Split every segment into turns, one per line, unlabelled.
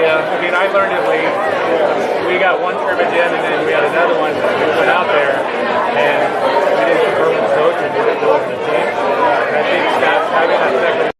I mean, I learned it late. We got one scrimmage in, and then we had another one. We went out there, and we didn't confirm with the coach, and we didn't go with the team. And I think that having that second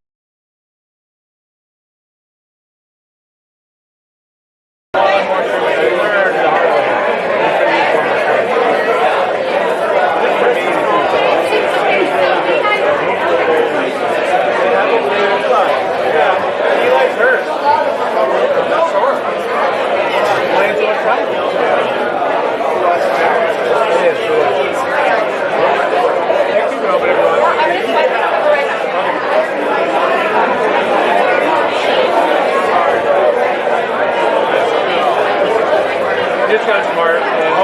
just got smart.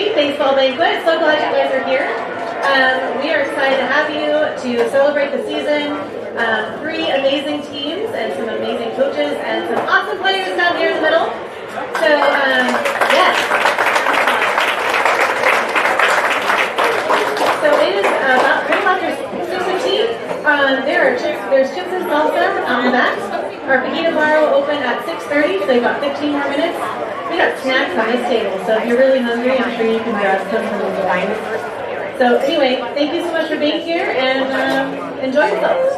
2023 Baseball Banquet. So glad you guys are here. We are excited to have you to celebrate the season. 3 amazing teams and some amazing coaches and some awesome players down here in the middle. So, yes. So it is about pretty much 6:15. There's chips and salsa on the back. Our fajita bar will open at 6:30, so you've got 15 more minutes. We got snacks on this table, so if you're really hungry, I'm sure you can grab some from the lines. So anyway, thank you so much for being here, and enjoy yourselves.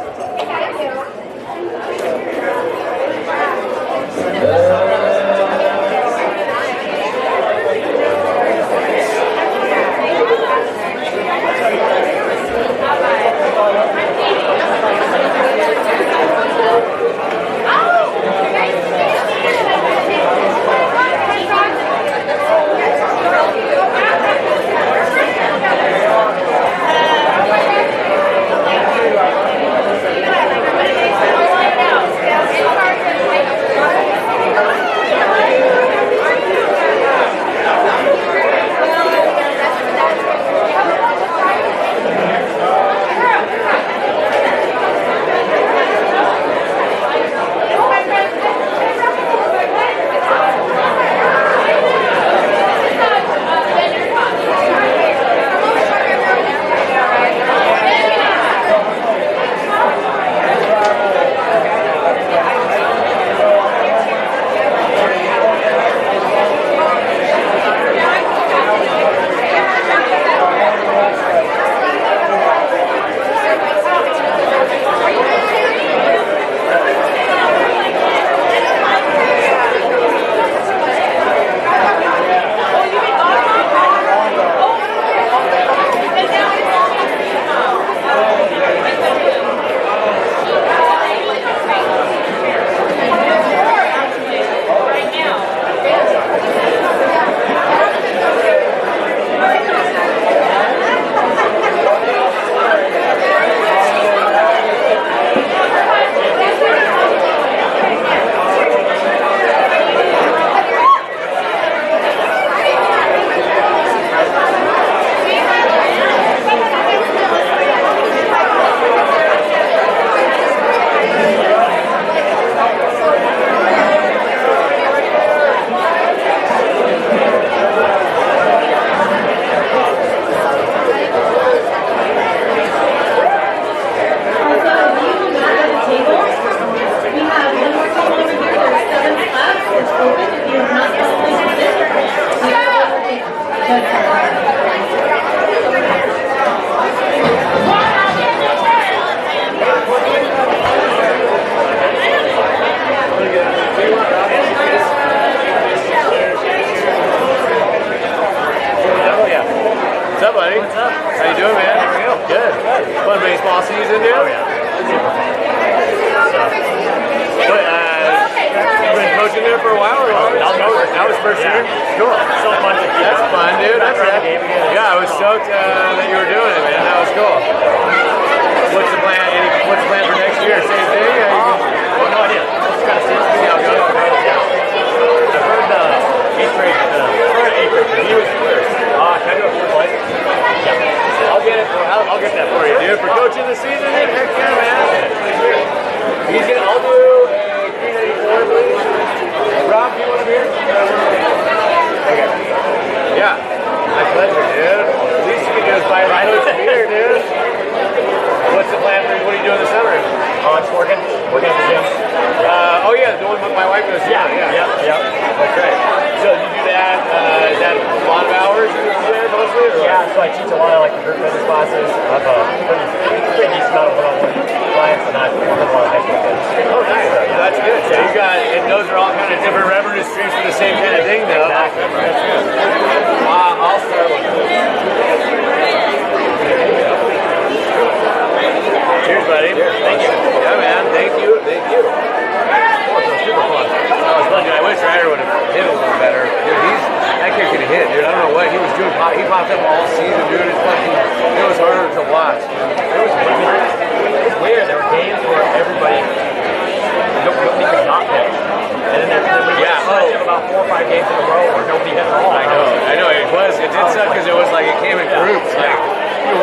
about 4 or 5 games in a row where nobody hit at all.
I know. It was
it did suck because it was like it came in groups. Like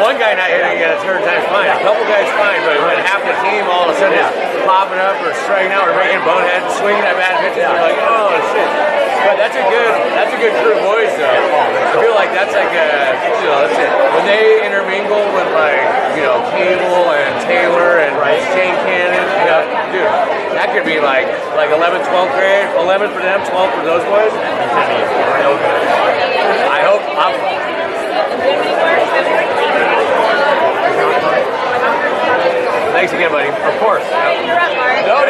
one guy not hitting it at a certain time fine, a couple guys fine, but when half the team all of a sudden is popping up or striking out or making boneheads, swinging at bad pitches, you're like, oh shit. But that's a good crew of boys though. I feel like that's like that's it. When they intermingle with like Cable and Taylor and Shane Cannon, dude, that could be like 11th, 12th grade, 11th for them, 12th for those boys. I hope. Thanks again, buddy. Of course. No.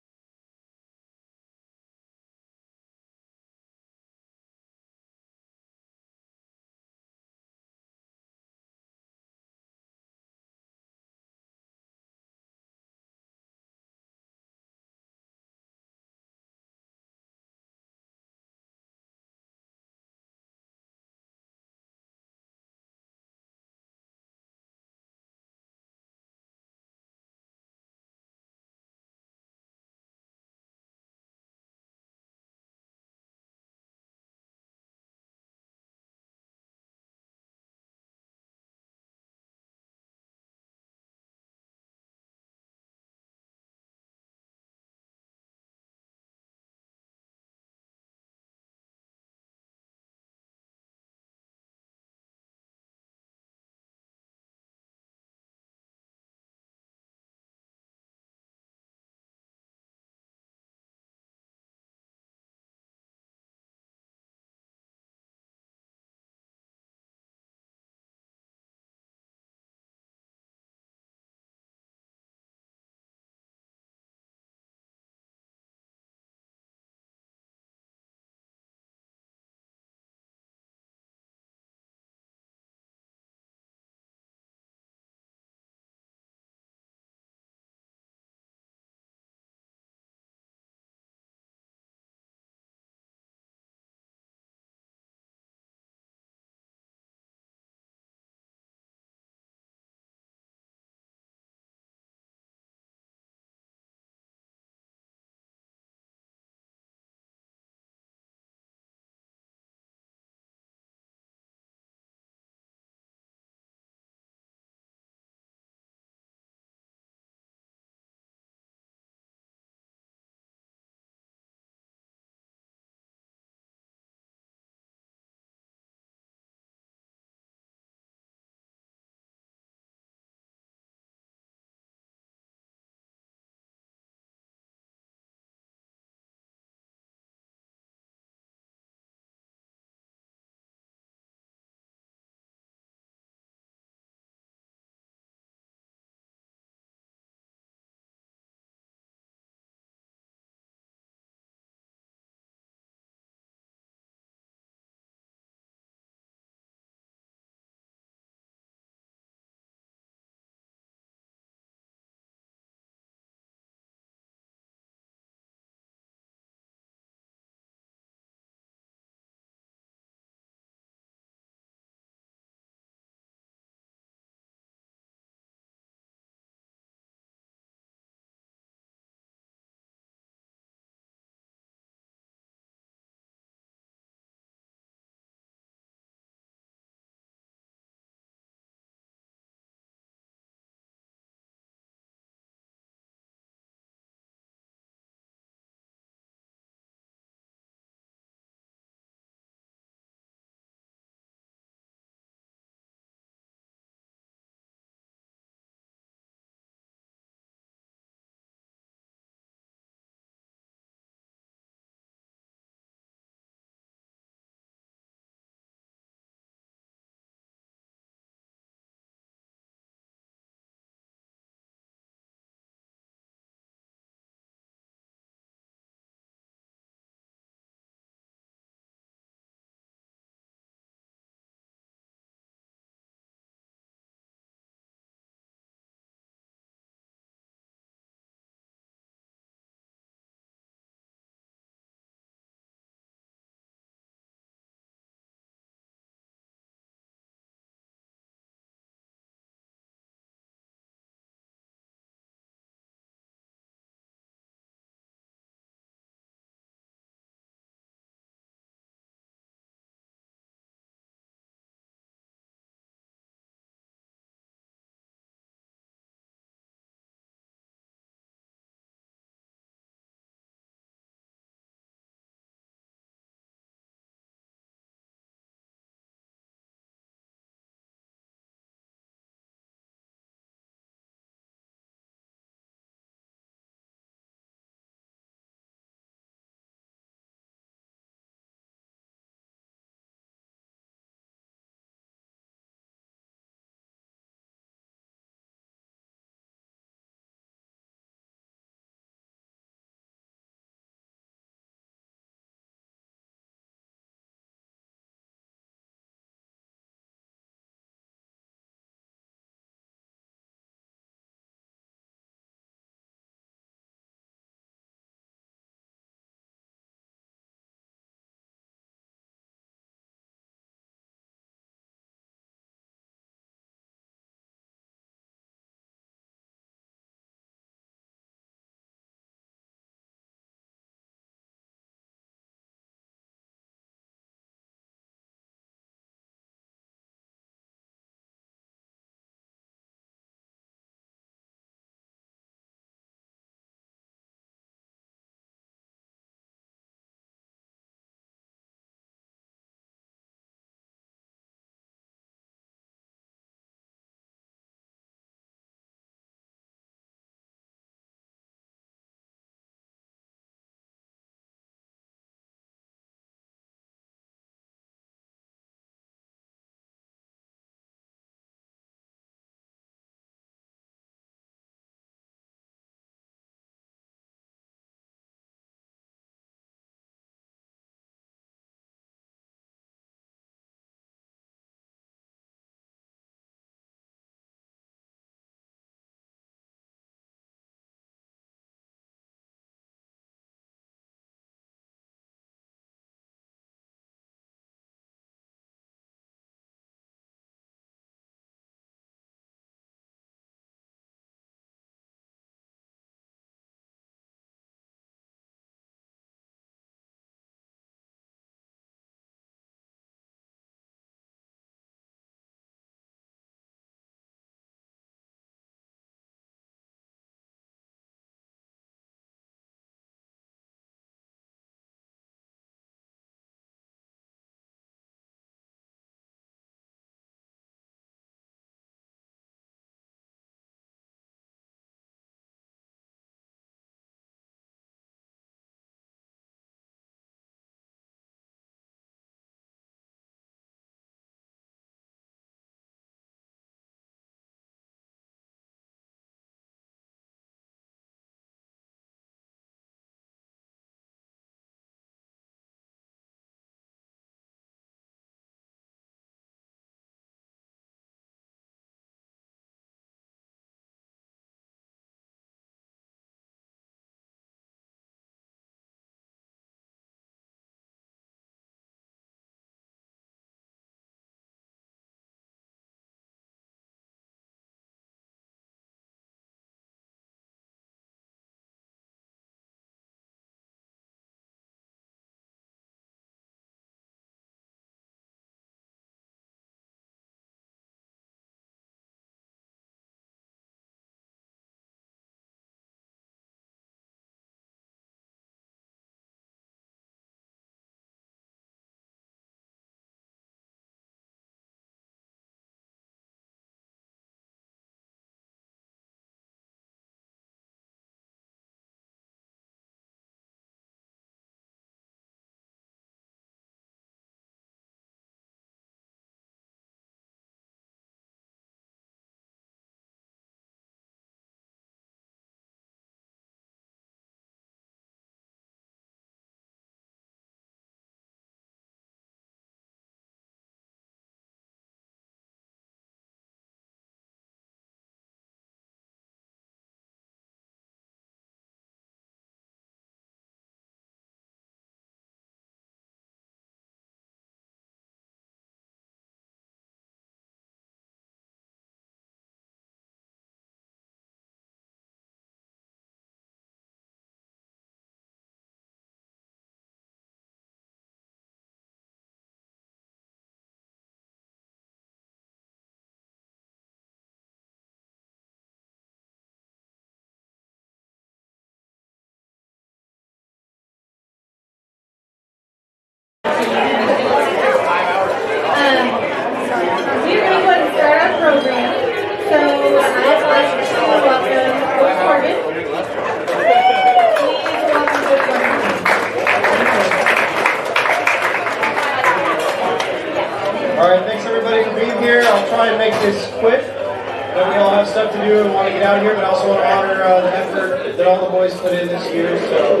make this quick. I know we all have stuff to do and want to get out of here, but I also want to honor the effort that all the boys put in this year. So,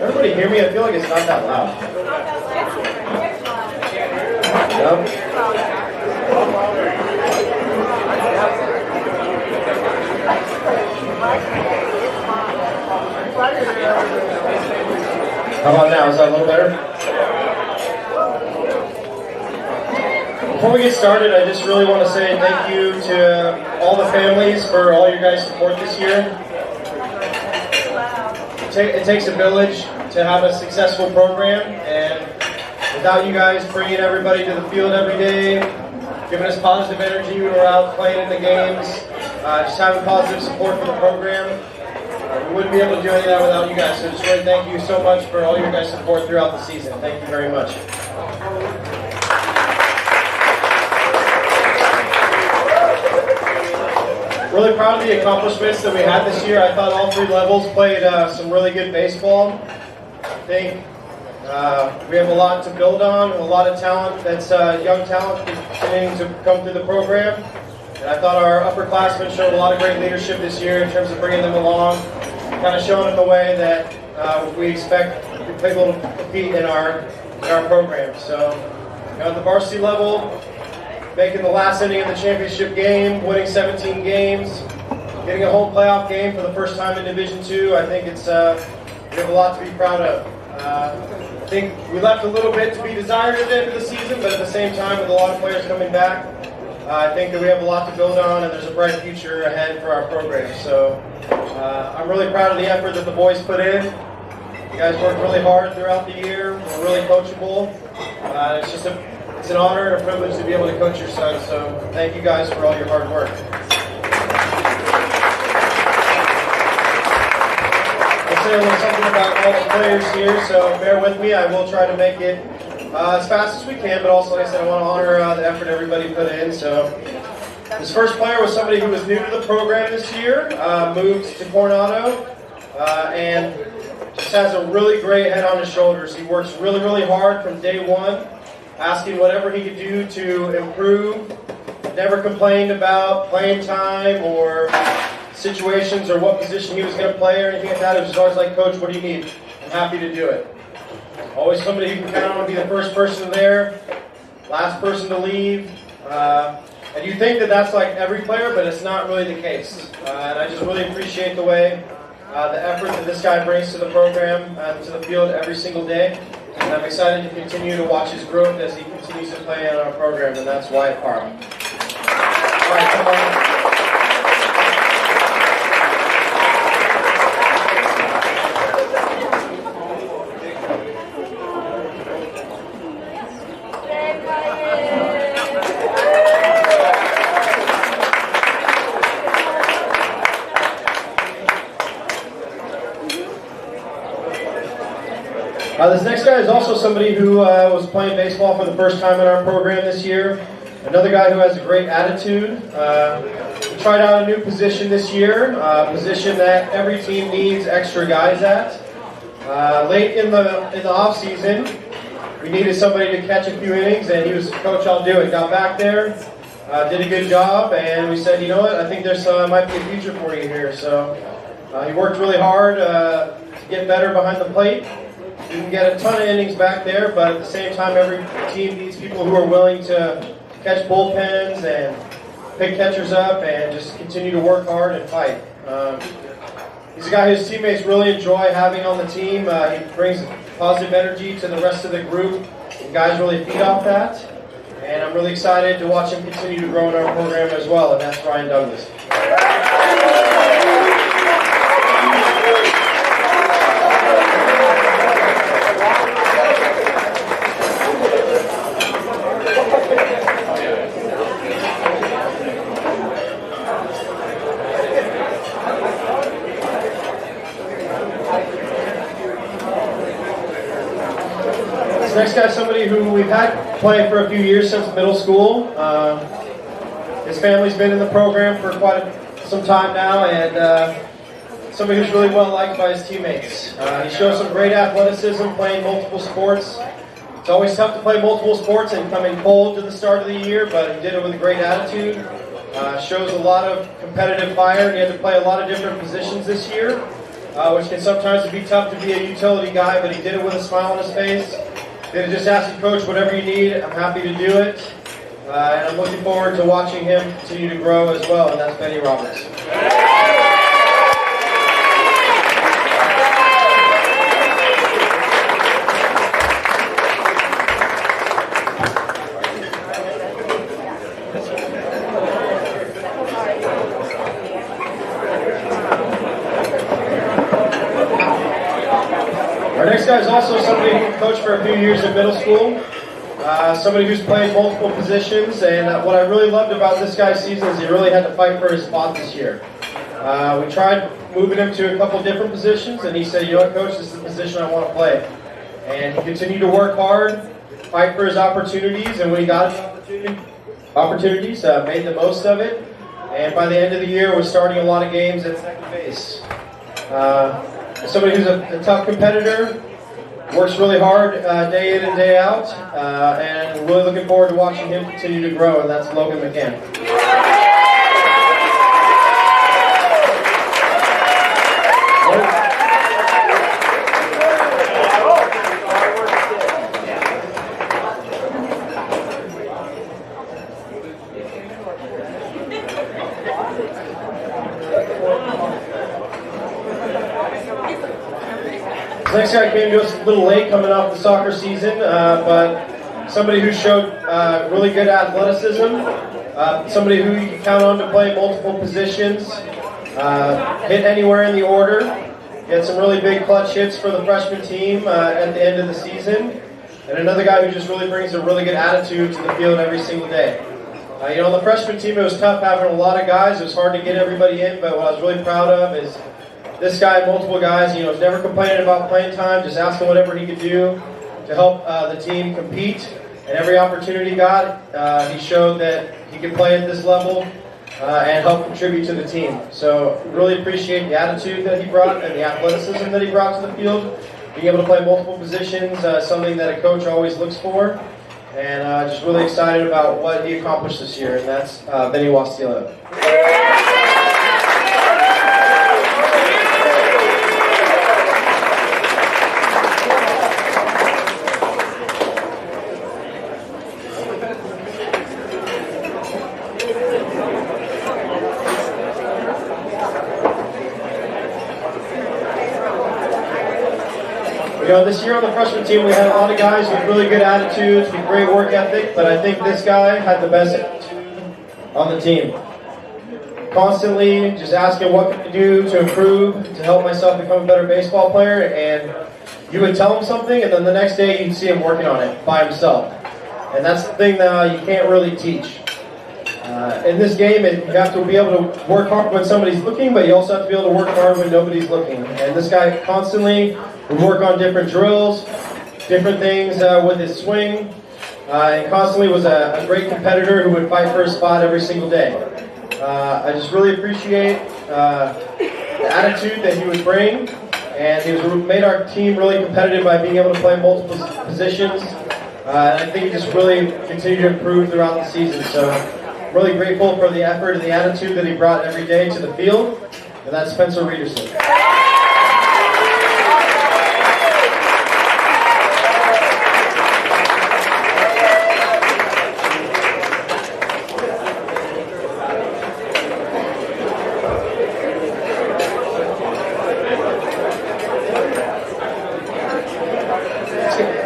everybody hear me? I feel like it's not that loud. Yep. How about now? Is that a little better? Before we get started, I just really want to say thank you to all the families for all your guys' support this year. It takes a village to have a successful program, and without you guys bringing everybody to the field every day, giving us positive energy when we're out playing in the games, just having positive support for the program, we wouldn't be able to do any of that without you guys. So just really thank you so much for all your guys' support throughout the season. Thank you very much. Really proud of the accomplishments that we had this year. I thought all three levels played some really good baseball. I think we have a lot to build on, a lot of talent that's young talent continuing to come through the program. And I thought our upperclassmen showed a lot of great leadership this year in terms of bringing them along, kind of showing them the way that we expect people to compete in our program. So, at the varsity level, making the last inning of the championship game, winning 17 games, getting a home playoff game for the first time in Division II. I think it's we have a lot to be proud of. I think we left a little bit to be desired at the end of the season, but at the same time, with a lot of players coming back, I think that we have a lot to build on, and there's a bright future ahead for our program. So I'm really proud of the effort that the boys put in. You guys worked really hard throughout the year. We're really coachable. It's an honor and a privilege to be able to coach your son. So thank you guys for all your hard work. I'll say a little something about all the players here, so bear with me. I will try to make it as fast as we can, but also, like I said, I want to honor the effort everybody put in. So this first player was somebody who was new to the program this year, moved to Coronado, and just has a really great head on his shoulders. He works really, really hard from day one, asking whatever he could do to improve. Never complained about playing time or situations or what position he was going to play or anything like that. It was just always like, Coach, what do you need? I'm happy to do it. Always somebody who can count on to be the first person there, last person to leave. And you think that that's like every player, but it's not really the case. And I just really appreciate the way, the effort that this guy brings to the program, to the field every single day. And I'm excited to continue to watch his growth as he continues to play in our program, and that's Wyatt Parham. All right, come on. This next guy is also somebody who was playing baseball for the first time in our program this year. Another guy who has a great attitude. We tried out a new position this year, a position that every team needs extra guys at. Late in the off season, we needed somebody to catch a few innings, and he was, Coach, I'll do it. Got back there, did a good job, and we said, you know what, I think there's might be a future for you here. So he worked really hard to get better behind the plate. You can get a ton of innings back there, but at the same time, every team needs people who are willing to catch bullpens and pick catchers up and just continue to work hard and fight. He's a guy his teammates really enjoy having on the team. He brings positive energy to the rest of the group, and guys really feed off that. And I'm really excited to watch him continue to grow in our program as well, and that's Ryan Douglas. Next guy is somebody who we've had playing for a few years since middle school. His family's been in the program for quite some time now, and somebody who's really well liked by his teammates. He shows some great athleticism, playing multiple sports. It's always tough to play multiple sports and come in cold to the start of the year, but he did it with a great attitude. Shows a lot of competitive fire. He had to play a lot of different positions this year, which can sometimes be tough to be a utility guy, but he did it with a smile on his face. Did just ask you, Coach, whatever you need, I'm happy to do it. And I'm looking forward to watching him continue to grow as well, and that's Benny Roberts. Our next guy is also somebody who coached for a few years in middle school. Somebody who's played multiple positions, and what I really loved about this guy's season is he really had to fight for his spot this year. We tried moving him to a couple different positions, and he said, you know what, Coach, this is the position I want to play. And he continued to work hard, fight for his opportunities, and when he got his opportunities, made the most of it. And by the end of the year, was starting a lot of games at second base. Somebody who's a tough competitor, works really hard day in and day out, and really looking forward to watching him continue to grow, and that's Logan McCann. Next guy came to us a little late coming off the soccer season, but somebody who showed really good athleticism, somebody who you can count on to play multiple positions, hit anywhere in the order. He had some really big clutch hits for the freshman team at the end of the season, and another guy who just really brings a really good attitude to the field every single day. You know, on the freshman team, it was tough having a lot of guys. It was hard to get everybody in, but what I was really proud of is this guy, multiple guys, was never complaining about playing time, just asking whatever he could do to help the team compete. And every opportunity he got, he showed that he could play at this level and help contribute to the team. So really appreciate the attitude that he brought and the athleticism that he brought to the field. Being able to play multiple positions, something that a coach always looks for. And just really excited about what he accomplished this year, and that's Benny Wastila. You know, this year on the freshman team, we had a lot of guys with really good attitudes, with great work ethic, but I think this guy had the best attitude on the team. Constantly just asking what can I do to improve, to help myself become a better baseball player, and you would tell him something, and then the next day you'd see him working on it by himself. And that's the thing that you can't really teach. In this game, you have to be able to work hard when somebody's looking, but you also have to be able to work hard when nobody's looking. And this guy constantly would work on different drills, different things with his swing, and constantly was a great competitor who would fight for his spot every single day. I just really appreciate the attitude that he would bring, and he made our team really competitive by being able to play multiple positions. And I think he just really continued to improve throughout the season. So really grateful for the effort and the attitude that he brought every day to the field, and that's Spencer Reederson.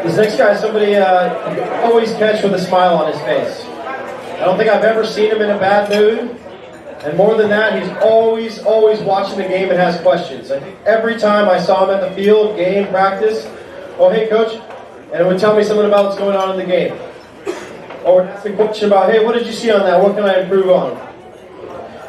This next guy is somebody you always catch with a smile on his face. I don't think I've ever seen him in a bad mood. And more than that, he's always watching the game and has questions. I think every time I saw him at the field, game, practice, oh, hey, coach, and it would tell me something about what's going on in the game. Or ask a question about, hey, what did you see on that? What can I improve on?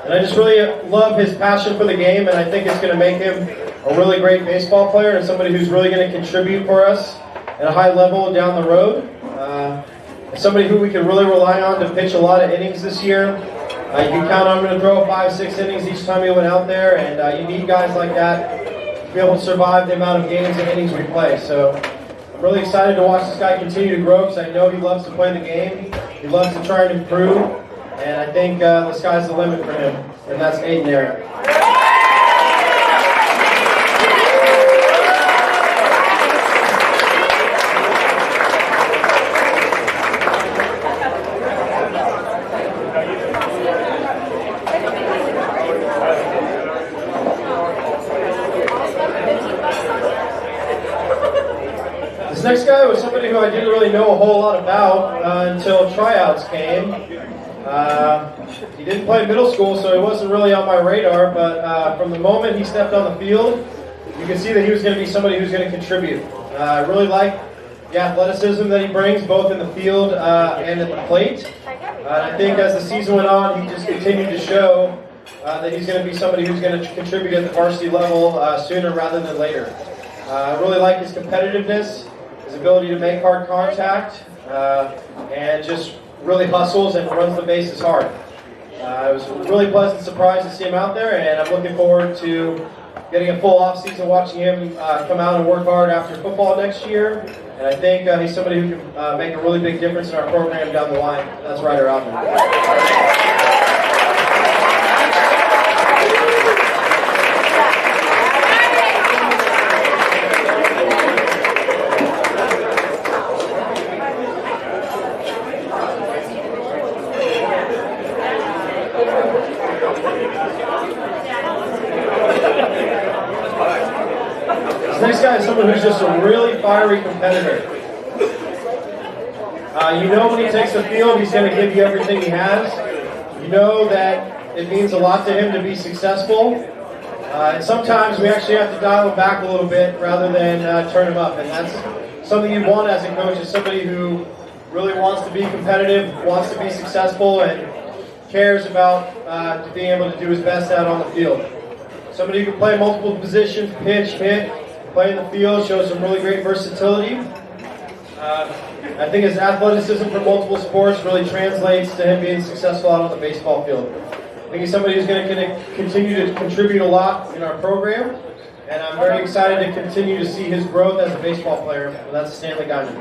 And I just really love his passion for the game, and I think it's going to make him a really great baseball player and somebody who's really going to contribute for us at a high level down the road. Somebody who we can really rely on to pitch a lot of innings this year. You can count on him to throw 5-6 innings each time he went out there, and you need guys like that to be able to survive the amount of games and innings we play. So I'm I'm really excited to watch this guy continue to grow because I know he loves to play the game. He loves to try and improve, and I think the sky's the limit for him, and that's Aiden Eric. This next guy was somebody who I didn't really know a whole lot about until tryouts came. He didn't play middle school, so he wasn't really on my radar, but from the moment he stepped on the field, you can see that he was going to be somebody who's going to contribute. I really like the athleticism that he brings, both in the field and at the plate. And I think as the season went on, he just continued to show that he's going to be somebody who's going to contribute at the varsity level sooner rather than later. I really like his competitiveness, his ability to make hard contact, and just really hustles and runs the bases hard. It was a really pleasant surprise to see him out there, and I'm looking forward to getting a full off-season, watching him come out and work hard after football next year. And I think he's somebody who can make a really big difference in our program down the line. That's Ryder Alvin. This next guy is someone who's just a really fiery competitor. You know when he takes the field, he's going to give you everything he has. You know that it means a lot to him to be successful. And sometimes we actually have to dial him back a little bit rather than turn him up. And that's something you want as a coach, is somebody who really wants to be competitive, wants to be successful, and cares about being able to do his best out on the field. Somebody who can play multiple positions, pitch, hit, play in the field, shows some really great versatility. I think his athleticism for multiple sports really translates to him being successful out on the baseball field. I think he's somebody who's going to continue to contribute a lot in our program, and I'm very excited to continue to see his growth as a baseball player, and that's Stanley Guyman.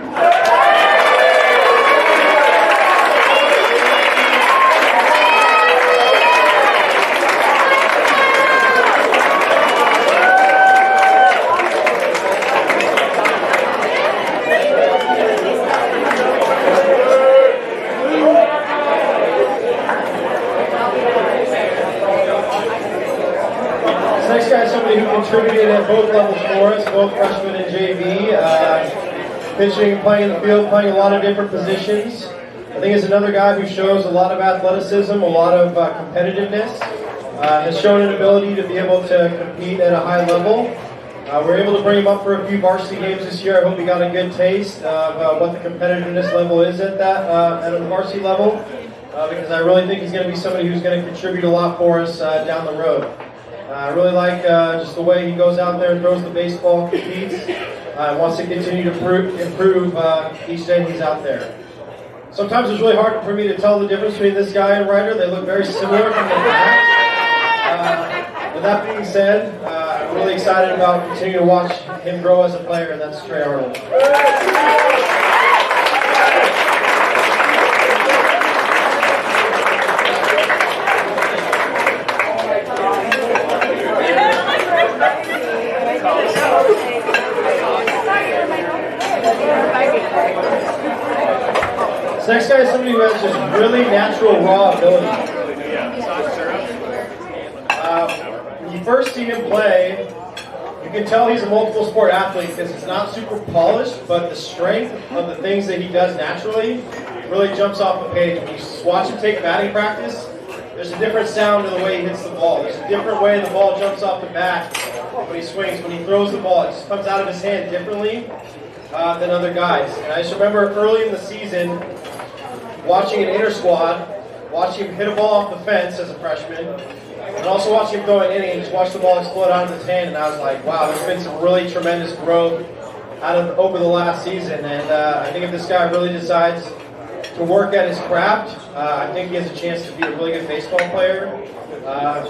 Next guy is somebody who contributed at both levels for us, both freshman and JV, pitching and playing in the field, playing a lot of different positions. I think he's another guy who shows a lot of athleticism, a lot of competitiveness, has shown an ability to be able to compete at a high level. We're able to bring him up for a few varsity games this year. I hope he got a good taste of what the competitiveness level is at the varsity level, because I really think he's going to be somebody who's going to contribute a lot for us down the road. I really like just the way he goes out there and throws the baseball, competes, wants to continue to improve each day he's out there. Sometimes it's really hard for me to tell the difference between this guy and Ryder. They look very similar from the back. With that being said, I'm really excited about continuing to watch him grow as a player, and that's Trey Arnold. This next guy is somebody who has just really natural raw ability. When you first see him play, you can tell he's a multiple sport athlete because it's not super polished, but the strength of the things that he does naturally really jumps off the page. When you watch him take batting practice, there's a different sound to the way he hits the ball. There's a different way the ball jumps off the bat when he swings. When he throws the ball, it just comes out of his hand differently than other guys. And I just remember early in the season, watching an inter squad, watching him hit a ball off the fence as a freshman, and also watching him throw an inning and just watch the ball explode out of his hand, and I was like, wow, there's been some really tremendous growth over the last season, and I think if this guy really decides to work at his craft, I think he has a chance to be a really good baseball player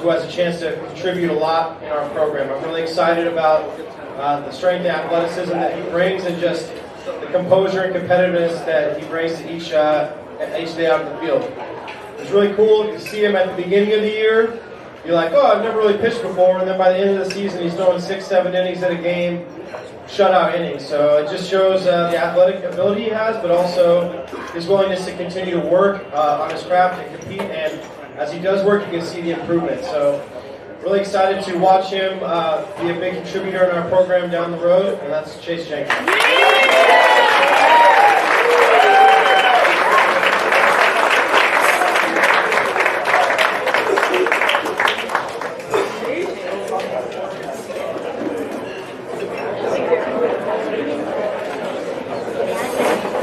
who has a chance to contribute a lot in our program. I'm really excited about the strength and athleticism that he brings, and just the composure and competitiveness that he brings to each day out in the field. It's really cool to see him at the beginning of the year. You're like, oh, I've never really pitched before, and then by the end of the season, he's throwing 6-7 innings in a game, shutout innings. So it just shows the athletic ability he has, but also his willingness to continue to work on his craft and compete. And as he does work, you can see the improvement. So really excited to watch him be a big contributor in our program down the road, and that's Chase Jenkins.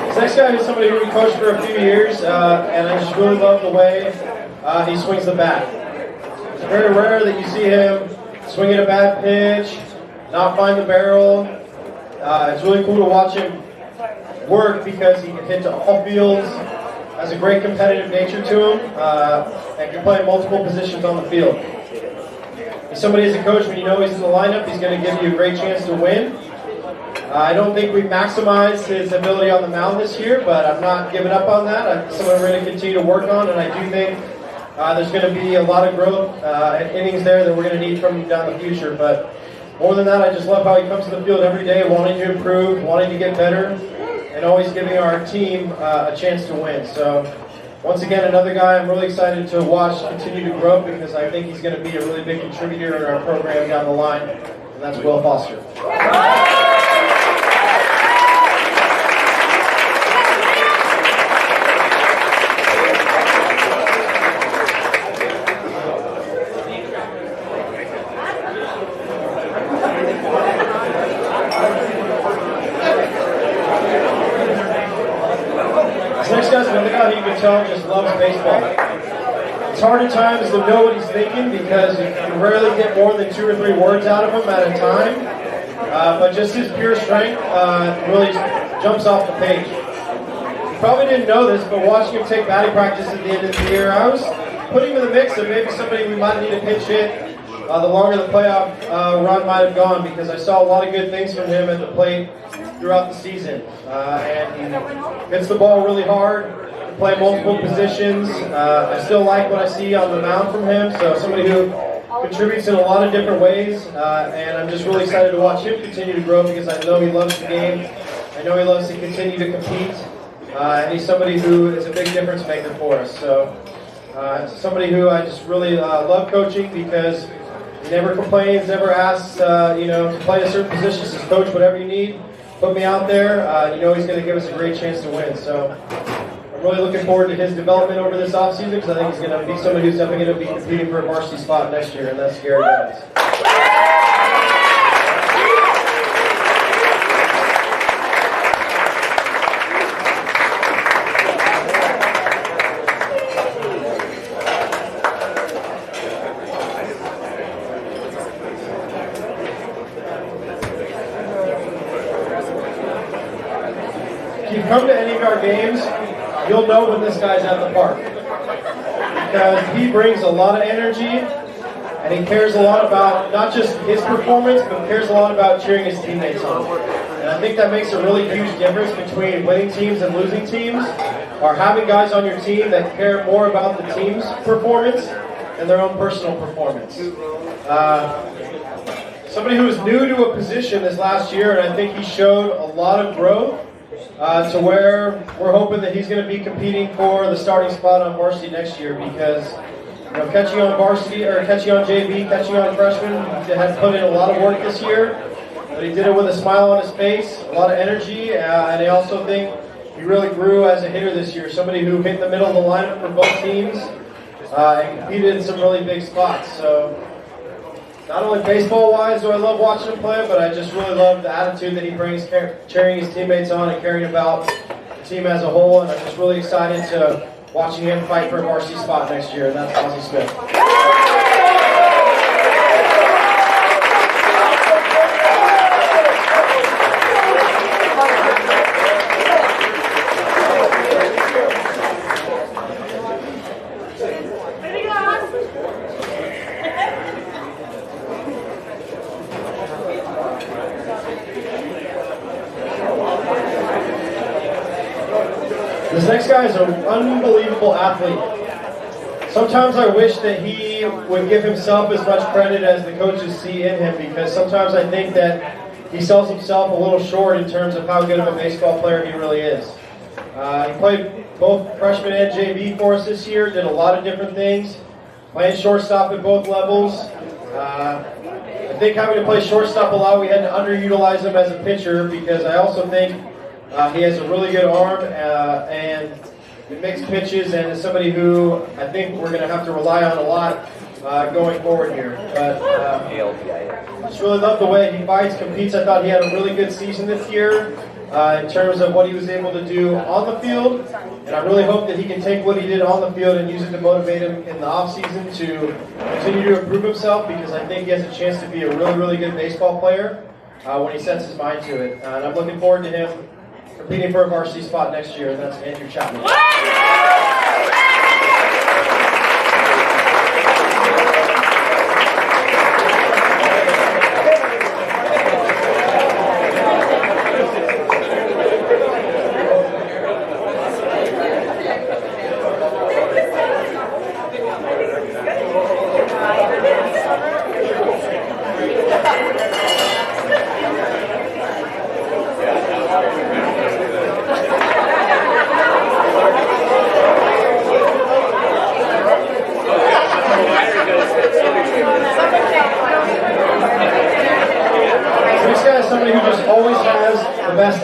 This next guy is somebody who we coached for a few years, and I just really love the way he swings the bat. It's very rare that you see him swinging a bad pitch, not find the barrel. It's really cool to watch him work because he can hit to all fields, has a great competitive nature to him, and can play multiple positions on the field. He's somebody as a coach, when you know he's in the lineup, he's going to give you a great chance to win. I don't think we've maximized his ability on the mound this year, but I'm not giving up on that. It's something we're going to continue to work on, and I do think there's going to be a lot of growth and innings there that we're going to need from him down the future. But more than that, I just love how he comes to the field every day, wanting to improve, wanting to get better, and always giving our team a chance to win. So once again, another guy I'm really excited to watch continue to grow because I think he's going to be a really big contributor in our program down the line, and that's Will Foster. Just loves baseball. It's hard at times to know what he's thinking because you can rarely get more than 2 or 3 words out of him at a time. But just his pure strength really jumps off the page. You probably didn't know this, but watching him take batting practice at the end of the year, I was putting him in the mix of maybe somebody we might need to pinch hit. The longer the playoff run might have gone, because I saw a lot of good things from him at the plate throughout the season. And he hits the ball really hard. Play multiple positions. I still like what I see on the mound from him, so somebody who contributes in a lot of different ways, and I'm just really excited to watch him continue to grow because I know he loves the game. I know he loves to continue to compete, and he's somebody who is a big difference maker for us. So somebody who I just really love coaching because he never complains, never asks to play a certain position. He says, "Coach, whatever you need, put me out there." He's going to give us a great chance to win. So I'm really looking forward to his development over this offseason because I think he's going to be somebody who's definitely going to be competing for a varsity spot next year, and that's Gary Evans. If you come to any of our games, you'll know when this guy's at the park because he brings a lot of energy and he cares a lot about not just his performance, but cares a lot about cheering his teammates on. And I think that makes a really huge difference between winning teams and losing teams, or having guys on your team that care more about the team's performance than their own personal performance. Somebody who was new to a position this last year, and I think he showed a lot of growth. To where we're hoping that he's going to be competing for the starting spot on varsity next year because catching on varsity or catching on JV, catching on freshman, he had put in a lot of work this year, but he did it with a smile on his face, a lot of energy, and I also think he really grew as a hitter this year. Somebody who hit the middle of the lineup for both teams and competed in some really big spots. So not only baseball-wise do I love watching him play, but I just really love the attitude that he brings, cheering his teammates on and caring about the team as a whole. And I'm just really excited to watching him fight for a varsity spot next year, and that's Ozzie Smith. This next guy is an unbelievable athlete. Sometimes I wish that he would give himself as much credit as the coaches see in him, because sometimes I think that he sells himself a little short in terms of how good of a baseball player he really is. He played both freshman and JV for us this year, did a lot of different things, playing shortstop at both levels. I think having to play shortstop a lot, we had to underutilize him as a pitcher, because I also think he has a really good arm and he makes pitches, and is somebody who I think we're going to have to rely on a lot going forward here. But I just really love the way he fights, competes. I thought he had a really good season this year in terms of what he was able to do on the field, and I really hope that he can take what he did on the field and use it to motivate him in the offseason to continue to improve himself, because I think he has a chance to be a really, really good baseball player when he sets his mind to it. And I'm looking forward to him competing for a varsity spot next year, and that's Andrew Chapman.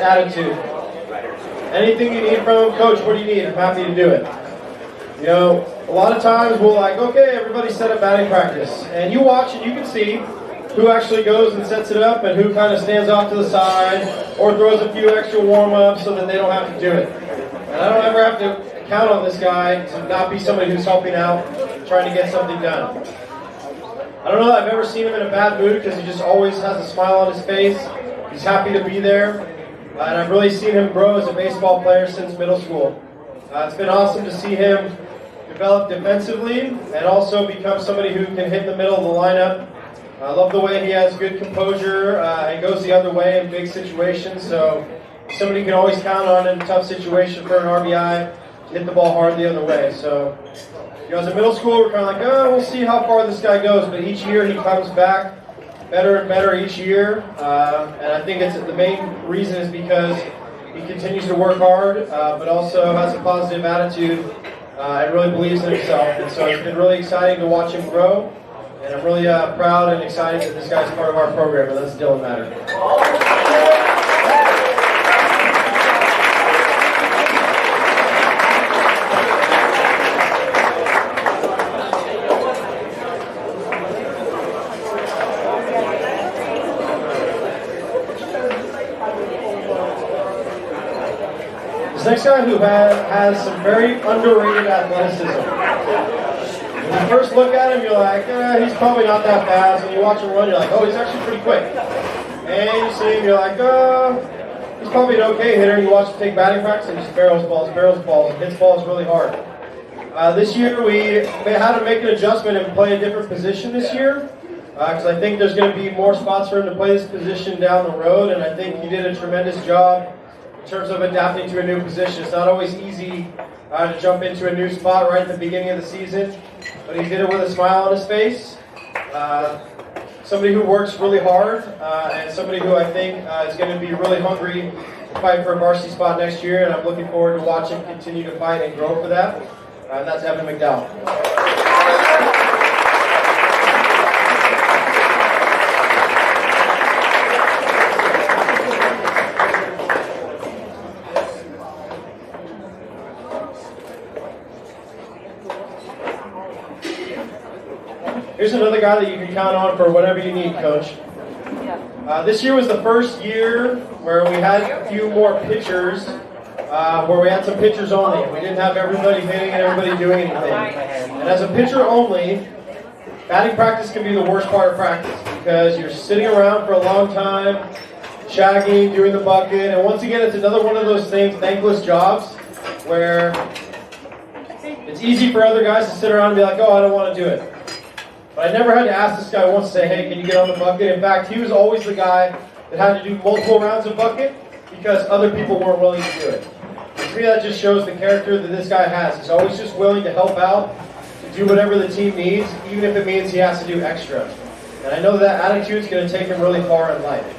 Attitude. Anything you need from him, coach, what do you need? I'm happy to do it. You know, a lot of times we're like, okay, everybody set up batting practice. And you watch and you can see who actually goes and sets it up and who kind of stands off to the side or throws a few extra warm-ups so that they don't have to do it. And I don't ever have to count on this guy to not be somebody who's helping out, trying to get something done. I don't know that I've ever seen him in a bad mood, because he just always has a smile on his face. He's happy to be there. And I've really seen him grow as a baseball player since middle school. It's been awesome to see him develop defensively and also become somebody who can hit the middle of the lineup. I love the way he has good composure and goes the other way in big situations. So somebody you can always count on in a tough situation for an RBI, hit the ball hard the other way. So, you know, as a middle schooler, we're kind of like, oh, we'll see how far this guy goes. But each year he comes back better and better each year, and I think the main reason is because he continues to work hard, but also has a positive attitude and really believes in himself. And so it's been really exciting to watch him grow, and I'm really proud and excited that this guy's part of our program, and that's Dylan Matter. This next guy who has some very underrated athleticism. When you first look at him, you're like, he's probably not that fast. When you watch him run, you're like, oh, he's actually pretty quick. And you see him, you're like, he's probably an okay hitter. You watch him take batting practice, and he just barrels balls, and hits balls really hard. This year, we had to make an adjustment and play a different position this year, because I think there's going to be more spots for him to play this position down the road, and I think he did a tremendous job in terms of adapting to a new position. It's not always easy to jump into a new spot right at the beginning of the season, but he did it with a smile on his face. Somebody who works really hard, and somebody who I think is going to be really hungry to fight for a varsity spot next year, and I'm looking forward to watching him continue to fight and grow for that. And that's Evan McDowell. Here's another guy that you can count on for whatever you need, Coach. This year was the first year where we had a few more pitchers, where we had some pitchers only. We didn't have everybody hitting and everybody doing anything. And as a pitcher only, batting practice can be the worst part of practice, because you're sitting around for a long time, shagging, doing the bucket, and once again, it's another one of those things, thankless jobs, where it's easy for other guys to sit around and be like, oh, I don't want to do it. But I never had to ask this guy once to say, hey, can you get on the bucket? In fact, he was always the guy that had to do multiple rounds of bucket because other people weren't willing to do it. to me, that just shows the character that this guy has. He's always just willing to help out, to do whatever the team needs, even if it means he has to do extra. And I know that attitude is going to take him really far in life.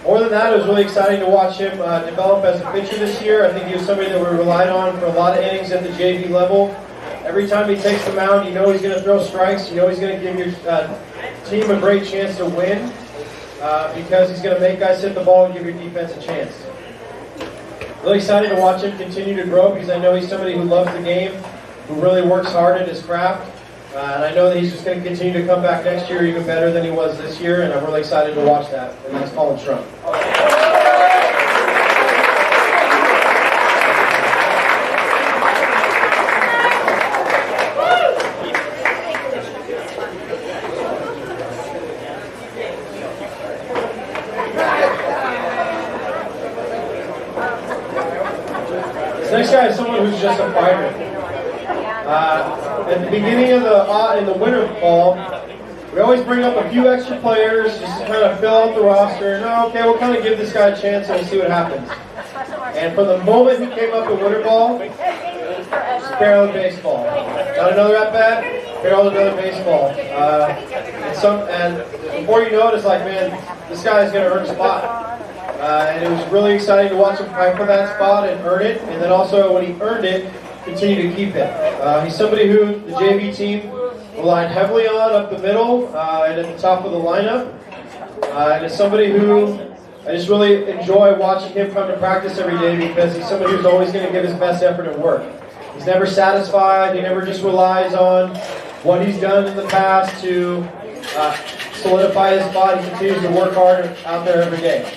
More than that, it was really exciting to watch him develop as a pitcher this year. I think he was somebody that we relied on for a lot of innings at the JV level. Every time he takes the mound, you know he's going to throw strikes. You know he's going to give your team a great chance to win because he's going to make guys hit the ball and give your defense a chance. Really excited to watch him continue to grow because I know he's somebody who loves the game, who really works hard at his craft. And I know that he's just going to continue to come back next year even better than he was this year, and I'm really excited to watch that. And that's Colin Trump. This next guy is someone who's just a fighter. At the beginning of in the winter ball, we always bring up a few extra players just to kind of fill out the roster. And okay, we'll kind of give this guy a chance and we'll see what happens. And from the moment he came up in winter ball, barreled baseball. Not another at bat, barreled another baseball. And before you know it, it's like, man, this guy is going to earn a spot. And it was really exciting to watch him fight for that spot and earn it. And then also when he earned it, continue to keep it. He's somebody who the JV team relied heavily on up the middle and at the top of the lineup. And it's somebody who I just really enjoy watching him come to practice every day because he's somebody who's always going to give his best effort at work. He's never satisfied. He never just relies on what he's done in the past to solidify his spot. He continues to work hard out there every day.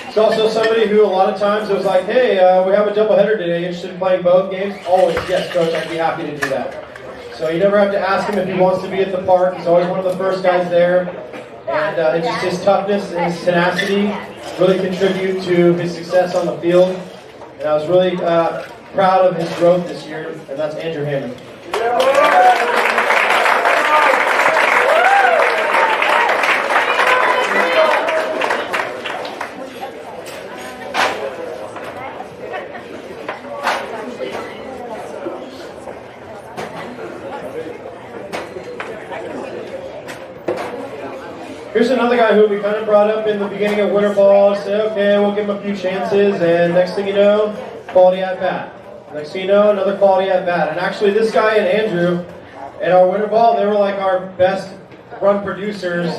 He's also somebody who a lot of times it was like, hey, we have a doubleheader today, interested in playing both games? Always, yes, coach, I'd be happy to do that. So you never have to ask him if he wants to be at the park. He's always one of the first guys there. And it's just his toughness and his tenacity really contribute to his success on the field. And I was really proud of his growth this year, and that's Andrew Hammond. Here's another guy who we kind of brought up in the beginning of winter ball. Said, okay, we'll give him a few chances, and next thing you know, quality at bat. Next thing you know, another quality at bat. And actually, this guy and Andrew, in our winter ball, they were like our best run producers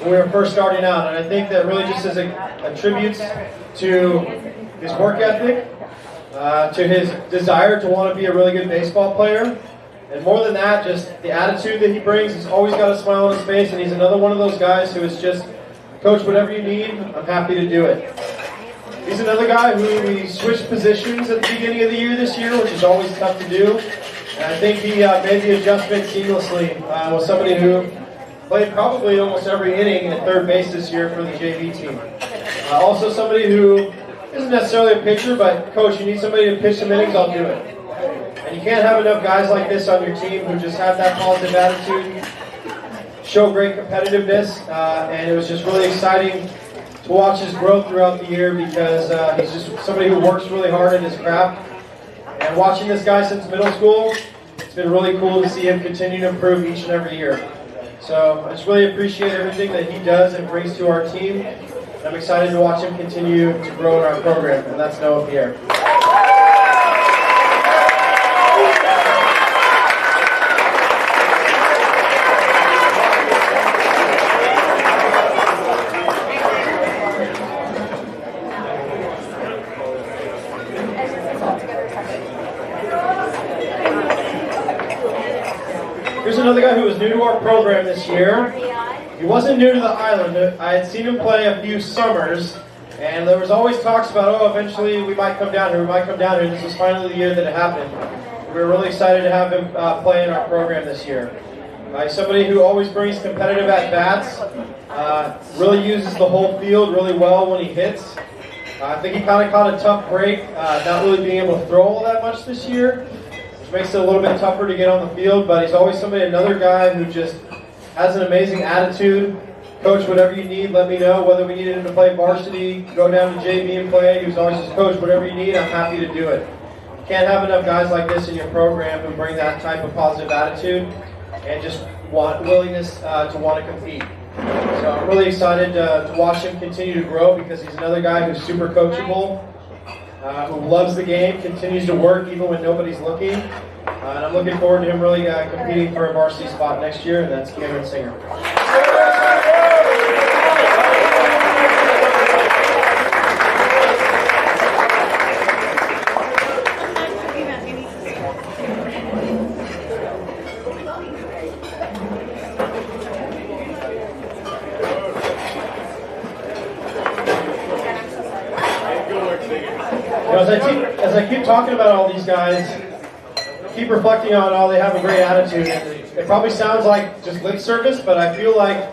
when we were first starting out. And I think that really just is a tribute to his work ethic, to his desire to want to be a really good baseball player. And more than that, just the attitude that he brings. He's always got a smile on his face, and he's another one of those guys who is just, coach, whatever you need, I'm happy to do it. He's another guy who we switched positions at the beginning of the year this year, which is always tough to do. And I think he made the adjustment seamlessly. Was somebody who played probably almost every inning at third base this year for the JV team. Also somebody who isn't necessarily a pitcher, but coach, you need somebody to pitch some innings, I'll do it. And you can't have enough guys like this on your team who just have that positive attitude, show great competitiveness, and it was just really exciting to watch his growth throughout the year because he's just somebody who works really hard at his craft. And watching this guy since middle school, it's been really cool to see him continue to improve each and every year. So I just really appreciate everything that he does and brings to our team. And I'm excited to watch him continue to grow in our program, and that's Noah Pierre. Here's another guy who was new to our program this year. He wasn't new to the island. I had seen him play a few summers, and there was always talks about, oh, eventually we might come down here, we might come down here. This was finally the year that it happened. We were really excited to have him play in our program this year. He's somebody who always brings competitive at-bats, really uses the whole field really well when he hits. I think he kind of caught a tough break, not really being able to throw all that much this year, which makes it a little bit tougher to get on the field, but he's always another guy who just has an amazing attitude, Coach, whatever you need, let me know. Whether we needed him to play varsity, go down to JV and play, he was always just, Coach, whatever you need, I'm happy to do it. You can't have enough guys like this in your program who bring that type of positive attitude and just willingness to want to compete. So I'm really excited to watch him continue to grow because he's another guy who's super coachable, who loves the game, continues to work even when nobody's looking. And I'm looking forward to him really competing for a varsity spot next year, and that's Cameron Singer. As I keep talking about all these guys, keep reflecting on all they have a great attitude. It probably sounds like just lip service, but I feel like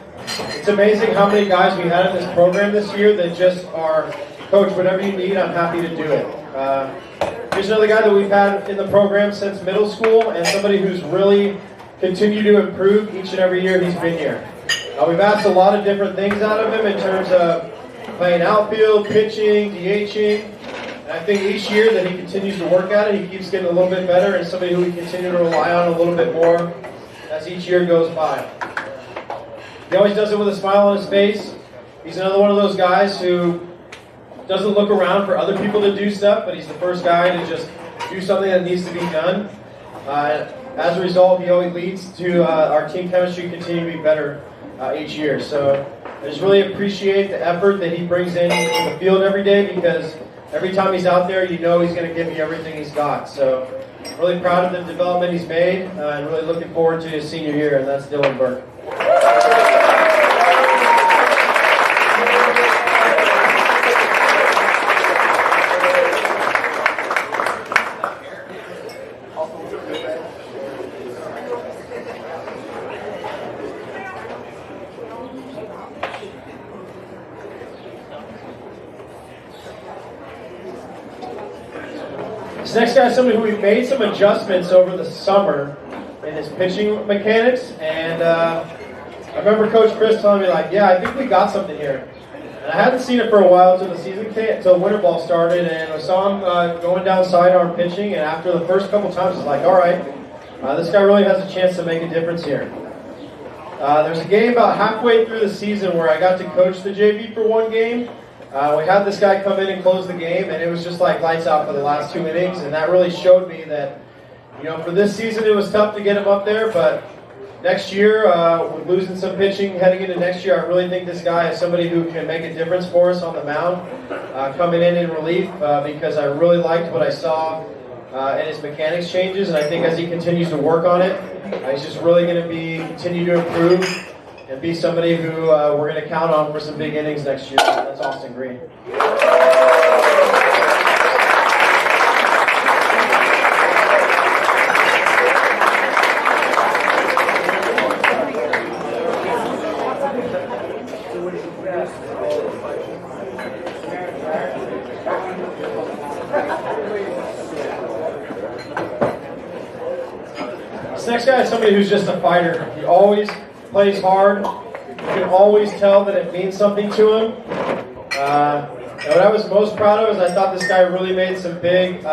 it's amazing how many guys we had in this program this year that just are, Coach, whatever you need, I'm happy to do it. Here's another guy that we've had in the program since middle school and somebody who's really continued to improve each and every year he's been here. We've asked a lot of different things out of him in terms of playing outfield, pitching, DHing. And I think each year that he continues to work at it, he keeps getting a little bit better and somebody who we continue to rely on a little bit more as each year goes by. He always does it with a smile on his face. He's another one of those guys who doesn't look around for other people to do stuff, but he's the first guy to just do something that needs to be done. As a result, he always leads to our team chemistry continue to be better each year. So I just really appreciate the effort that he brings in the field every day because every time he's out there, you know he's going to give you everything he's got. So I'm really proud of the development he's made and really looking forward to his senior year, and that's Dylan Burke. This next guy is somebody who we've made some adjustments over the summer in his pitching mechanics, and I remember Coach Chris telling me, like, yeah, I think we got something here. And I hadn't seen it for a while until the season came, until winter ball started, and I saw him going down sidearm pitching, and after the first couple times, I was like, all right, this guy really has a chance to make a difference here. There's a game about halfway through the season where I got to coach the JV for one game. We had this guy come in and close the game, and it was just like lights out for the last 2 innings, and that really showed me that, you know, for this season it was tough to get him up there, but next year, with losing some pitching heading into next year, I really think this guy is somebody who can make a difference for us on the mound, coming in relief, because I really liked what I saw in his mechanics changes, and I think as he continues to work on it, he's just really going to continue to improve and be somebody who we're going to count on for some big innings next year. That's Austin Green. This next guy is somebody who's just a fighter. He always plays hard. You can always tell that it means something to him. And what I was most proud of is I thought this guy really made some big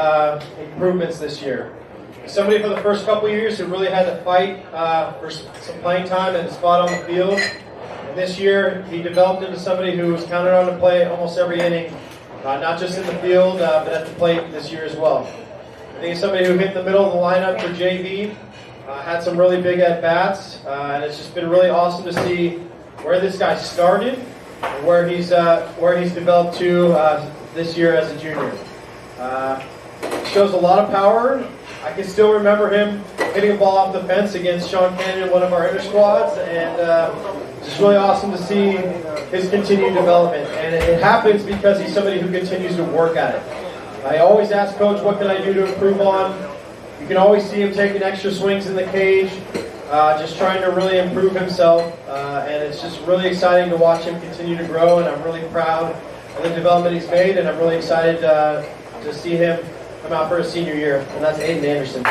improvements this year. Somebody for the first couple of years who really had to fight for some playing time and a spot on the field. And this year he developed into somebody who was counted on to play almost every inning, not just in the field, but at the plate this year as well. I think he's somebody who hit the middle of the lineup for JV. Had some really big at-bats, and it's just been really awesome to see where this guy started and where he's developed to this year as a junior. Shows a lot of power. I can still remember him hitting a ball off the fence against Sean Cannon in one of our inter squads, and it's just really awesome to see his continued development. And it happens because he's somebody who continues to work at it. I always ask Coach, what can I do to improve on? You can always see him taking extra swings in the cage, just trying to really improve himself, and it's just really exciting to watch him continue to grow, and I'm really proud of the development he's made, and I'm really excited to see him come out for his senior year, and that's Aiden Anderson.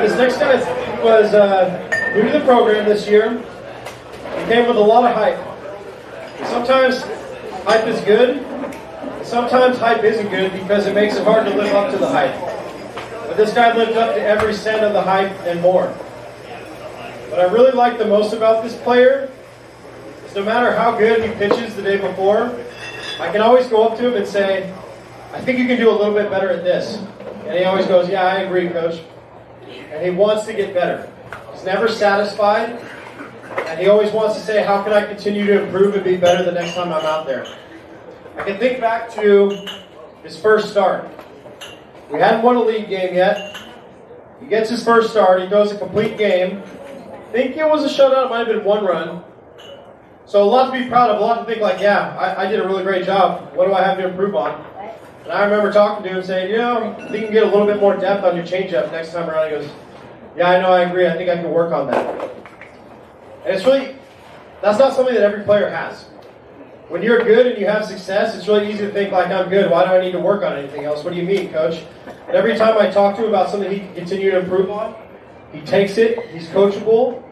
This next guy was new to the program this year. He came with a lot of hype. Sometimes hype is good. Sometimes hype isn't good because it makes it hard to live up to the hype. But this guy lived up to every cent of the hype and more. What I really like the most about this player is no matter how good he pitches the day before, I can always go up to him and say, I think you can do a little bit better at this. And he always goes, yeah, I agree, coach. And he wants to get better. He's never satisfied. And he always wants to say, how can I continue to improve and be better the next time I'm out there? I can think back to his first start. We hadn't won a league game yet. He gets his first start. He throws a complete game. I think it was a shutout. It might have been 1 run. So a lot to be proud of. A lot to think like, yeah, I did a really great job. What do I have to improve on? And I remember talking to him saying, you know, I think you can get a little bit more depth on your changeup next time around. He goes, yeah, I know, I agree. I think I can work on that. And it's really, that's not something that every player has. When you're good and you have success, it's really easy to think like, I'm good. Why do I need to work on anything else? What do you mean, coach? And every time I talk to him about something he can continue to improve on, he takes it, he's coachable,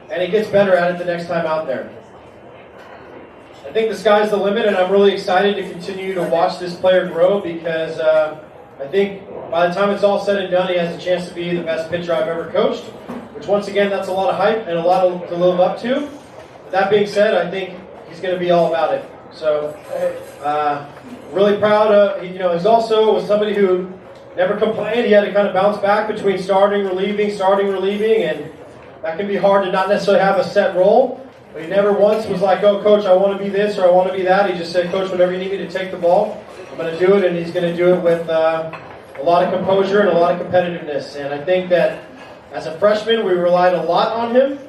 and he gets better at it the next time out there. I think the sky's the limit, and I'm really excited to continue to watch this player grow because I think by the time it's all said and done, he has a chance to be the best pitcher I've ever coached, which once again, that's a lot of hype and a lot to live up to. But that being said, I think he's going to be all about it. So, really proud of, he's also was somebody who never complained. He had to kind of bounce back between starting, relieving, and that can be hard to not necessarily have a set role. But he never once was like, oh, coach, I want to be this or I want to be that. He just said, coach, whenever you need me to take the ball, I'm going to do it, and he's going to do it with a lot of composure and a lot of competitiveness. And I think that as a freshman, we relied a lot on him.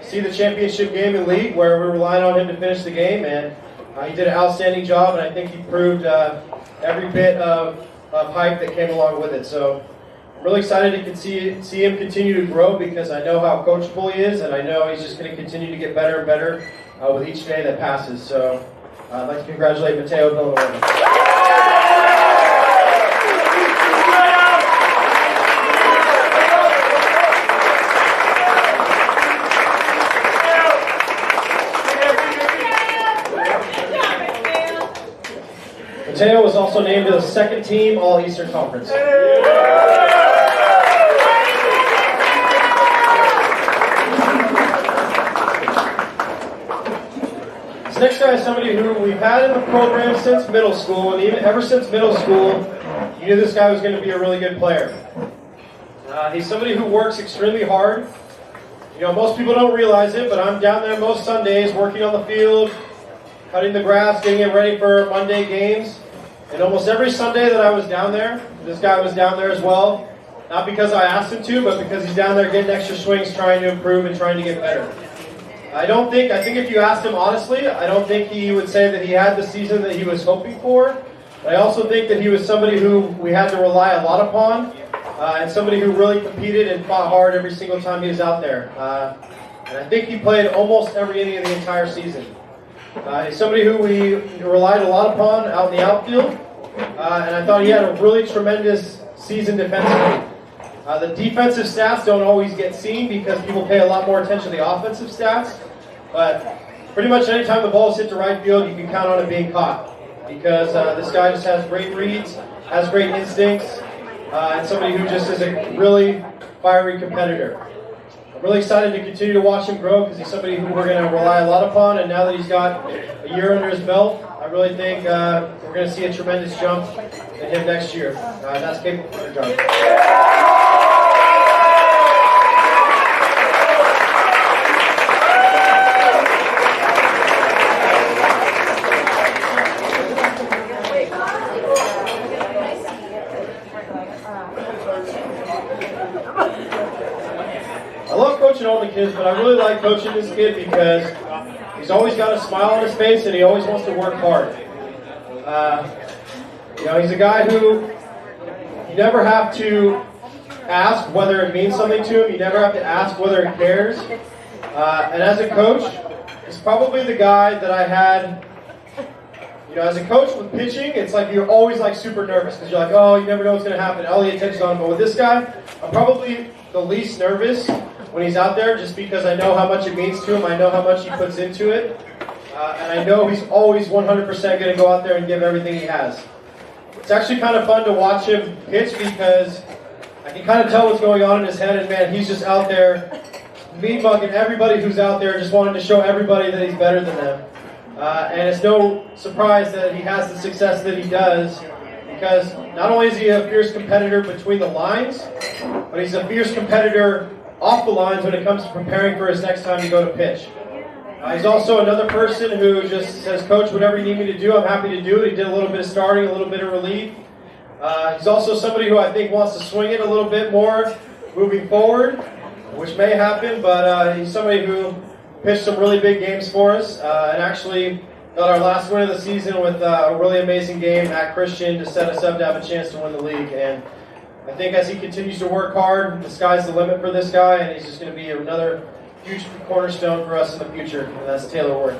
See the championship game in league where we relied on him to finish the game, and he did an outstanding job, and I think he proved every bit of hype that came along with it. So I'm really excited to see him continue to grow because I know how coachable he is, and I know he's just going to continue to get better and better with each day that passes. So I'd like to congratulate Mateo Villanueva. Mateo was also named to the second team All-Eastern Conference. This next guy is somebody who we've had in the program since middle school, and even ever since middle school, you knew this guy was going to be a really good player. He's somebody who works extremely hard. Most people don't realize it, but I'm down there most Sundays working on the field, cutting the grass, getting it ready for Monday games. And almost every Sunday that I was down there, this guy was down there as well. Not because I asked him to, but because he's down there getting extra swings, trying to improve and trying to get better. I think if you asked him honestly, I don't think he would say that he had the season that he was hoping for. But I also think that he was somebody who we had to rely a lot upon, and somebody who really competed and fought hard every single time he was out there. And I think he played almost every inning of the entire season. He's somebody who we relied a lot upon out in the outfield, and I thought he had a really tremendous season defensively. The defensive stats don't always get seen because people pay a lot more attention to the offensive stats, but pretty much anytime the ball is hit to right field, you can count on it being caught because this guy just has great reads, has great instincts, and somebody who just is a really fiery competitor. I'm really excited to continue to watch him grow because he's somebody who we're going to rely a lot upon, and now that he's got a year under his belt, I really think we're going to see a tremendous jump in him next year. That's capable for the job. All the kids, but I really like coaching this kid because he's always got a smile on his face and he always wants to work hard. He's a guy who you never have to ask whether it means something to him. You never have to ask whether he cares. And as a coach, he's probably the guy that I had You know, as a coach with pitching, it's like you're always like super nervous because you're like, oh, you never know what's going to happen. All the attention's on him. But with this guy, I'm probably the least nervous when he's out there just because I know how much it means to him. I know how much he puts into it. And I know he's always 100% going to go out there and give everything he has. It's actually kind of fun to watch him pitch because I can kind of tell what's going on in his head. And man, he's just out there mean-bugging everybody who's out there, just wanting to show everybody that he's better than them. And it's no surprise that he has the success that he does because not only is he a fierce competitor between the lines, but he's a fierce competitor off the lines when it comes to preparing for his next time to go to pitch. He's also another person who just says, Coach, whatever you need me to do, I'm happy to do it. He did a little bit of starting, a little bit of relief. He's also somebody who I think wants to swing it a little bit more moving forward, which may happen, but he's somebody who pitched some really big games for us and actually got our last win of the season with a really amazing game at Christian to set us up to have a chance to win the league. And I think as he continues to work hard, the sky's the limit for this guy, and he's just going to be another huge cornerstone for us in the future, and that's Taylor Ward.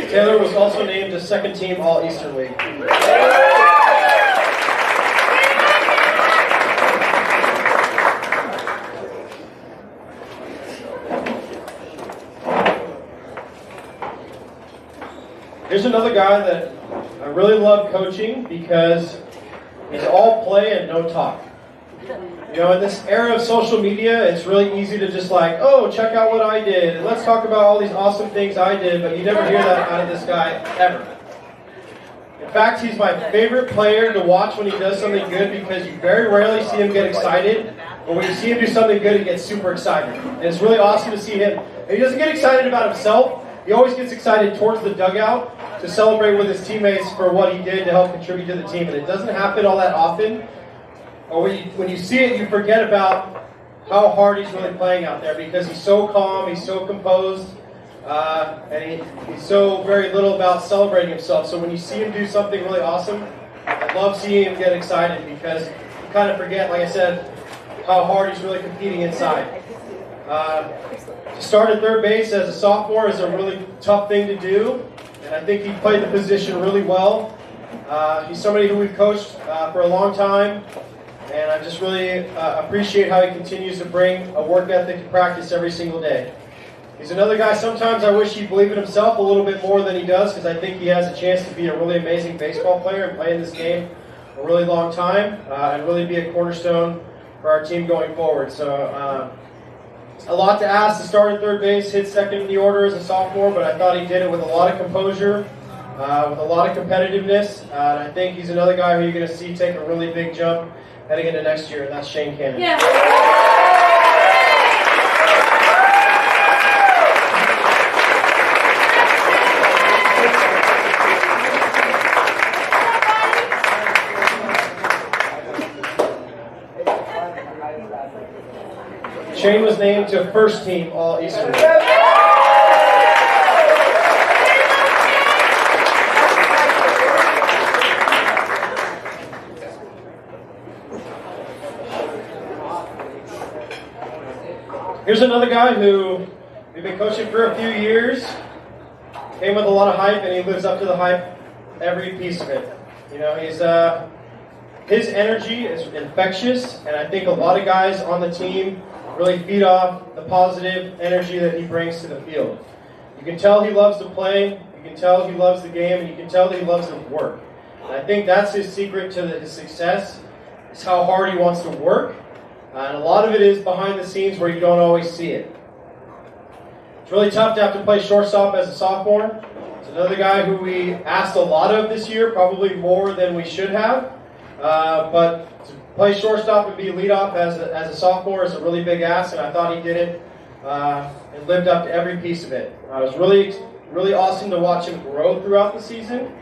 Taylor was also named a second team All-Eastern League. Here's another guy that I really love coaching because he's all play and no talk. You know, in this era of social media, it's really easy to just like, oh, check out what I did, and let's talk about all these awesome things I did, but you never hear that out of this guy, ever. In fact, he's my favorite player to watch when he does something good because you very rarely see him get excited, but when you see him do something good, he gets super excited. And it's really awesome to see him. And he doesn't get excited about himself, he always gets excited towards the dugout to celebrate with his teammates for what he did to help contribute to the team. And it doesn't happen all that often. Or when you see it, you forget about how hard he's really playing out there because he's so calm, he's so composed, and he's so very little about celebrating himself. So when you see him do something really awesome, I love seeing him get excited because you kind of forget, like I said, how hard he's really competing inside. To start at third base as a sophomore is a really tough thing to do, and I think he played the position really well. He's somebody who we've coached for a long time. And I just really appreciate how he continues to bring a work ethic to practice every single day. He's another guy, sometimes I wish he'd believe in himself a little bit more than he does because I think he has a chance to be a really amazing baseball player and play in this game a really long time and really be a cornerstone for our team going forward. So a lot to ask to start at third base, hit second in the order as a sophomore, but I thought he did it with a lot of composure, with a lot of competitiveness. And I think he's another guy who you're going to see take a really big jump heading into next year, and that's Shane Cannon.
Yeah.
Shane was named to first team All-Eastern. Here's another guy who we've been coaching for a few years, came with a lot of hype, and he lives up to the hype every piece of it. You know, his energy is infectious, and I think a lot of guys on the team really feed off the positive energy that he brings to the field. You can tell he loves to play, you can tell he loves the game, and you can tell that he loves to work. And I think that's his secret to his success, is how hard he wants to work. And a lot of it is behind the scenes where you don't always see it. It's really tough to have to play shortstop as a sophomore. It's another guy who we asked a lot of this year, probably more than we should have. But to play shortstop and be leadoff as a sophomore is a really big ask, and I thought he did it and lived up to every piece of it. It was really awesome to watch him grow throughout the season.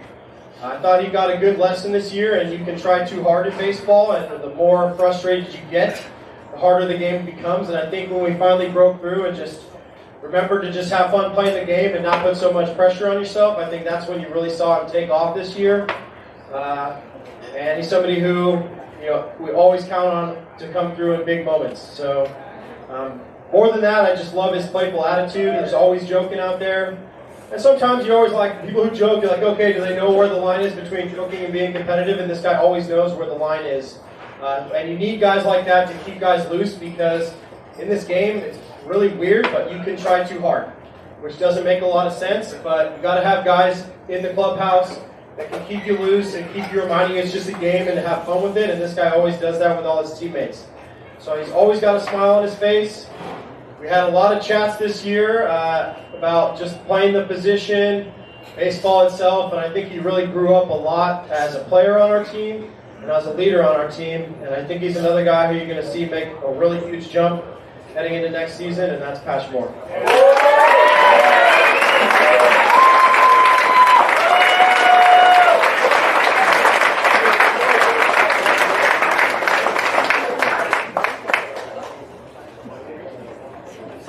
I thought he got a good lesson this year, and you can try too hard in baseball, and the more frustrated you get, the harder the game becomes. And I think when we finally broke through and just remembered to just have fun playing the game and not put so much pressure on yourself, I think that's when you really saw him take off this year. and he's somebody who we always count on to come through in big moments. So more than that, I just love his playful attitude. There's always joking out there. And sometimes you always like people who joke, you're like, okay, do they know where the line is between joking and being competitive? And this guy always knows where the line is. And you need guys like that to keep guys loose, because in this game, it's really weird, but you can try too hard, which doesn't make a lot of sense. But you got to have guys in the clubhouse that can keep you loose and keep you reminding it's just a game and to have fun with it. And this guy always does that with all his teammates. So he's always got a smile on his face. We had a lot of chats this year about just playing the position, baseball itself, and I think he really grew up a lot as a player on our team and as a leader on our team. And I think he's another guy who you're going to see make a really huge jump heading into next season, and that's Patch Moore.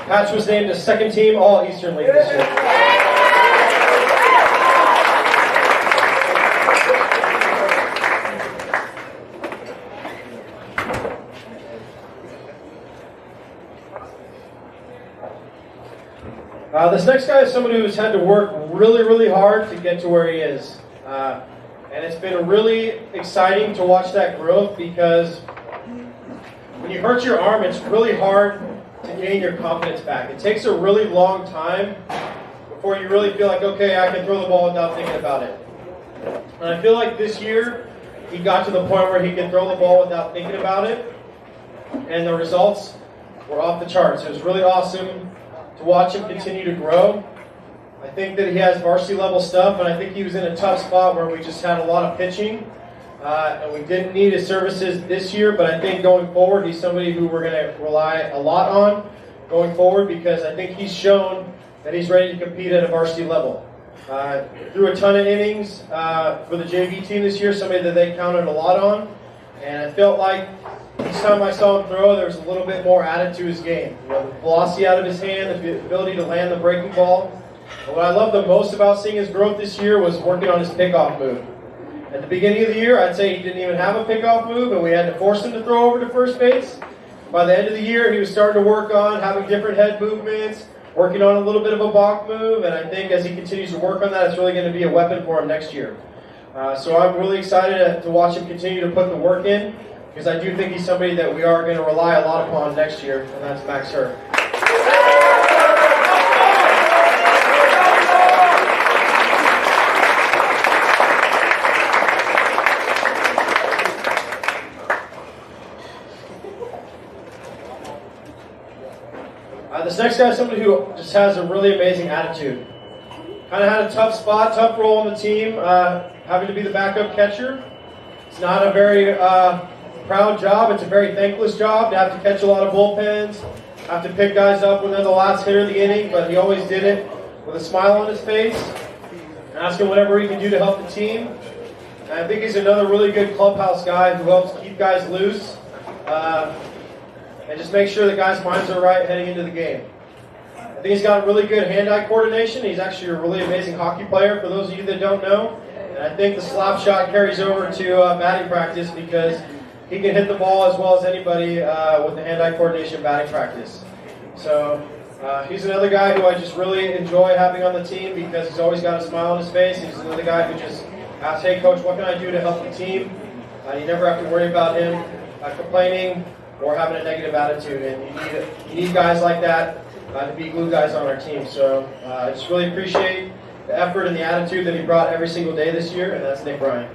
Patch was named as second team All-Eastern League this year. This next guy is somebody who's had to work really, really hard to get to where he is. And it's been really exciting to watch that growth, because when you hurt your arm, it's really hard to gain your confidence back. It takes a really long time before you really feel like, okay, I can throw the ball without thinking about it. And I feel like this year, he got to the point where he can throw the ball without thinking about it, and the results were off the charts. It was really awesome to watch him continue to grow. I think that he has varsity level stuff, and I think he was in a tough spot where we just had a lot of pitching, and we didn't need his services this year, but I think going forward, he's somebody who we're going to rely a lot on going forward, because I think he's shown that he's ready to compete at a varsity level. Threw a ton of innings for the JV team this year, somebody that they counted a lot on, and I felt like each time I saw him throw, there was a little bit more added to his game. The velocity out of his hand, the ability to land the breaking ball. But what I loved the most about seeing his growth this year was working on his pickoff move. At the beginning of the year, I'd say he didn't even have a pickoff move, and we had to force him to throw over to first base. By the end of the year, he was starting to work on having different head movements, working on a little bit of a balk move, and I think as he continues to work on that, it's really going to be a weapon for him next year. So I'm really excited to watch him continue to put the work in, because I do think he's somebody that we are going to rely a lot upon next year, and that's Max Hurt. This next guy is somebody who just has a really amazing attitude. Kind of had a tough spot, tough role on the team, having to be the backup catcher. It's not a very proud job. It's a very thankless job to have to catch a lot of bullpens, have to pick guys up when they're the last hitter of the inning, but he always did it with a smile on his face, asking whatever he can do to help the team. And I think he's another really good clubhouse guy who helps keep guys loose, and just make sure the guys' minds are right heading into the game. I think he's got really good hand-eye coordination. He's actually a really amazing hockey player, for those of you that don't know. And I think the slap shot carries over to batting practice, because he can hit the ball as well as anybody with the hand-eye coordination batting practice. So he's another guy who I just really enjoy having on the team, because he's always got a smile on his face. He's another guy who just asks, hey, coach, what can I do to help the team? You never have to worry about him complaining or having a negative attitude, and you need guys like that to be glue guys on our team. So I just really appreciate the effort and the attitude that he brought every single day this year, and that's Nick Bryan.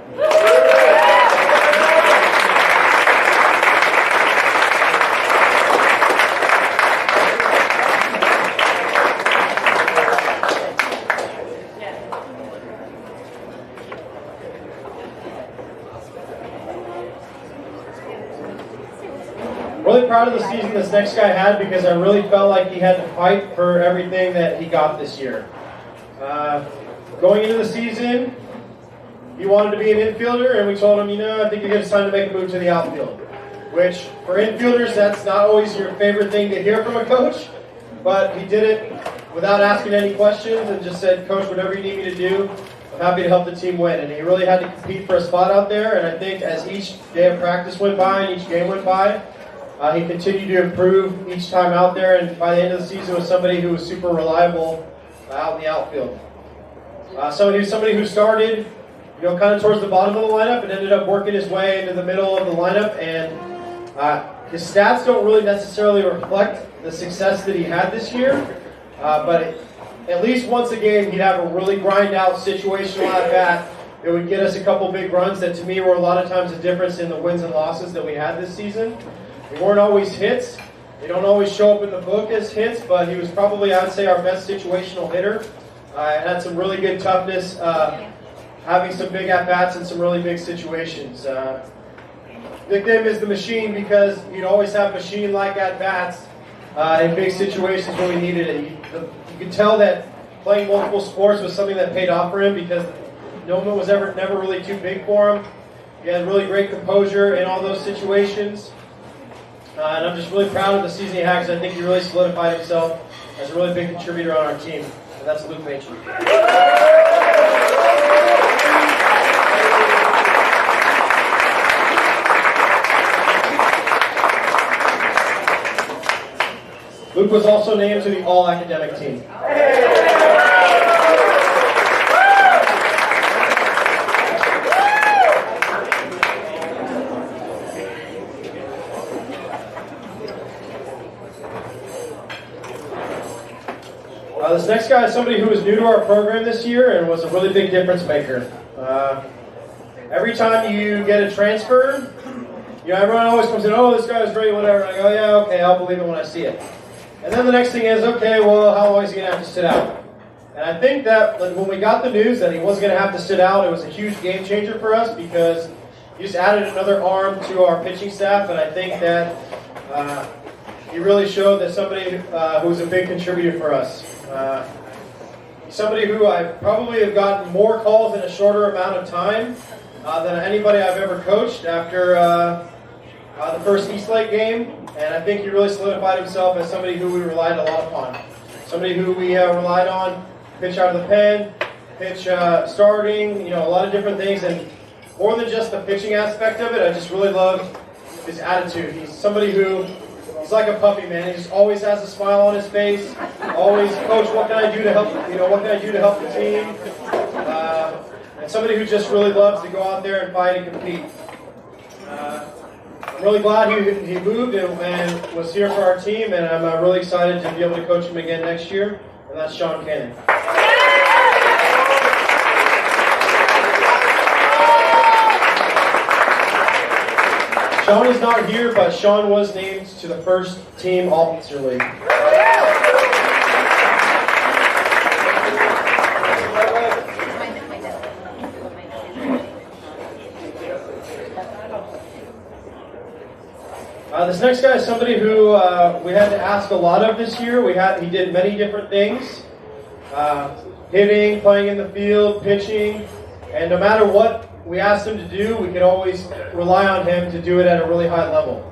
Really proud of the season this next guy had, because I really felt like he had to fight for everything that he got this year. Going into the season, he wanted to be an infielder, and we told him, I think it's time to make a move to the outfield. Which, for infielders, that's not always your favorite thing to hear from a coach, but he did it without asking any questions and just said, Coach, whatever you need me to do, I'm happy to help the team win. And he really had to compete for a spot out there, and I think as each day of practice went by and each game went by, he continued to improve each time out there, and by the end of the season was somebody who was super reliable out in the outfield. Somebody who started, kind of towards the bottom of the lineup and ended up working his way into the middle of the lineup, and his stats don't really necessarily reflect the success that he had this year, but at least once a game he'd have a really grind out situational at bat. It would get us a couple big runs that to me were a lot of times the difference in the wins and losses that we had this season. They weren't always hits. They don't always show up in the book as hits, but he was probably, I would say, our best situational hitter. Had some really good toughness, having some big at-bats in some really big situations. Nickname is the Machine because he'd always have machine-like at-bats in big situations when we needed it. You could tell that playing multiple sports was something that paid off for him because no one was never really too big for him. He had really great composure in all those situations. And I'm just really proud of the season he had because I think he really solidified himself as a really big contributor on our team. And that's Luke Machin. Luke was also named to the All-Academic team. This next guy is somebody who was new to our program this year and was a really big difference maker. Every time you get a transfer, everyone always comes in, oh, this guy is great, whatever. And I go, yeah, okay, I'll believe it when I see it. And then the next thing is, okay, well, how long is he going to have to sit out? And I think that when we got the news that he wasn't going to have to sit out, it was a huge game changer for us because he just added another arm to our pitching staff, and I think that he really showed that somebody who was a big contributor for us. Somebody who I probably have gotten more calls in a shorter amount of time than anybody I've ever coached after the first Eastlake game, and I think he really solidified himself as somebody who we relied a lot upon. Somebody who we relied on, pitch out of the pen, pitch starting, a lot of different things, and more than just the pitching aspect of it, I just really loved his attitude. He's somebody who, he's like a puppy, man. He just always has a smile on his face. Always, coach, what can I do to help? What can I do to help the team? And somebody who just really loves to go out there and fight and compete. I'm really glad he moved and was here for our team, and I'm really excited to be able to coach him again next year. And that's Sean Cannon. Sean is not here, but Sean was named to the first team All-Pitcher League. This next guy is somebody who we had to ask a lot of this year. He did many different things. Hitting, playing in the field, pitching, and no matter what we asked him to do, we could always rely on him to do it at a really high level.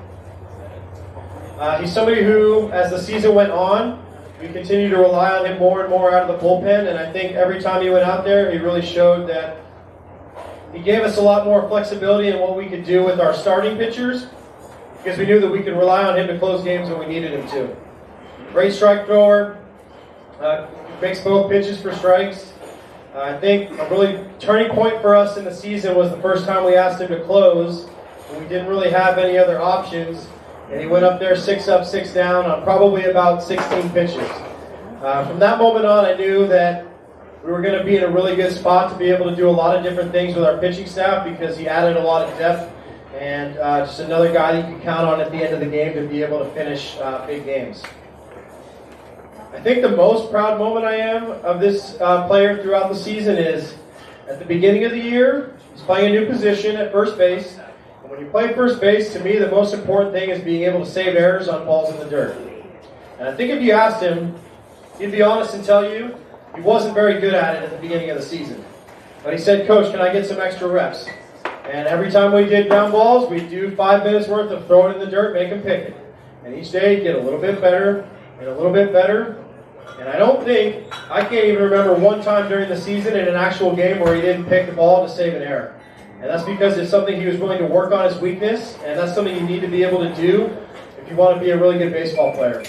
He's somebody who, as the season went on, we continued to rely on him more and more out of the bullpen, and I think every time he went out there, he really showed that he gave us a lot more flexibility in what we could do with our starting pitchers, because we knew that we could rely on him to close games when we needed him to. Great strike thrower, makes both pitches for strikes. I think a really turning point for us in the season was the first time we asked him to close, and we didn't really have any other options, and he went up there 6 up, 6 down on probably about 16 pitches. From that moment on, I knew that we were going to be in a really good spot to be able to do a lot of different things with our pitching staff because he added a lot of depth and just another guy that you can count on at the end of the game to be able to finish big games. I think the most proud moment I am of this player throughout the season is at the beginning of the year, he's playing a new position at first base. And when you play first base, to me, the most important thing is being able to save errors on balls in the dirt. And I think if you asked him, he'd be honest and tell you he wasn't very good at it at the beginning of the season. But he said, Coach, can I get some extra reps? And every time we did ground balls, we'd do 5 minutes worth of throw it in the dirt, make him pick it. And each day he'd get a little bit better and a little bit better. And I can't even remember one time during the season in an actual game where he didn't pick the ball to save an error. And that's because it's something he was willing to work on his weakness, and that's something you need to be able to do if you want to be a really good baseball player.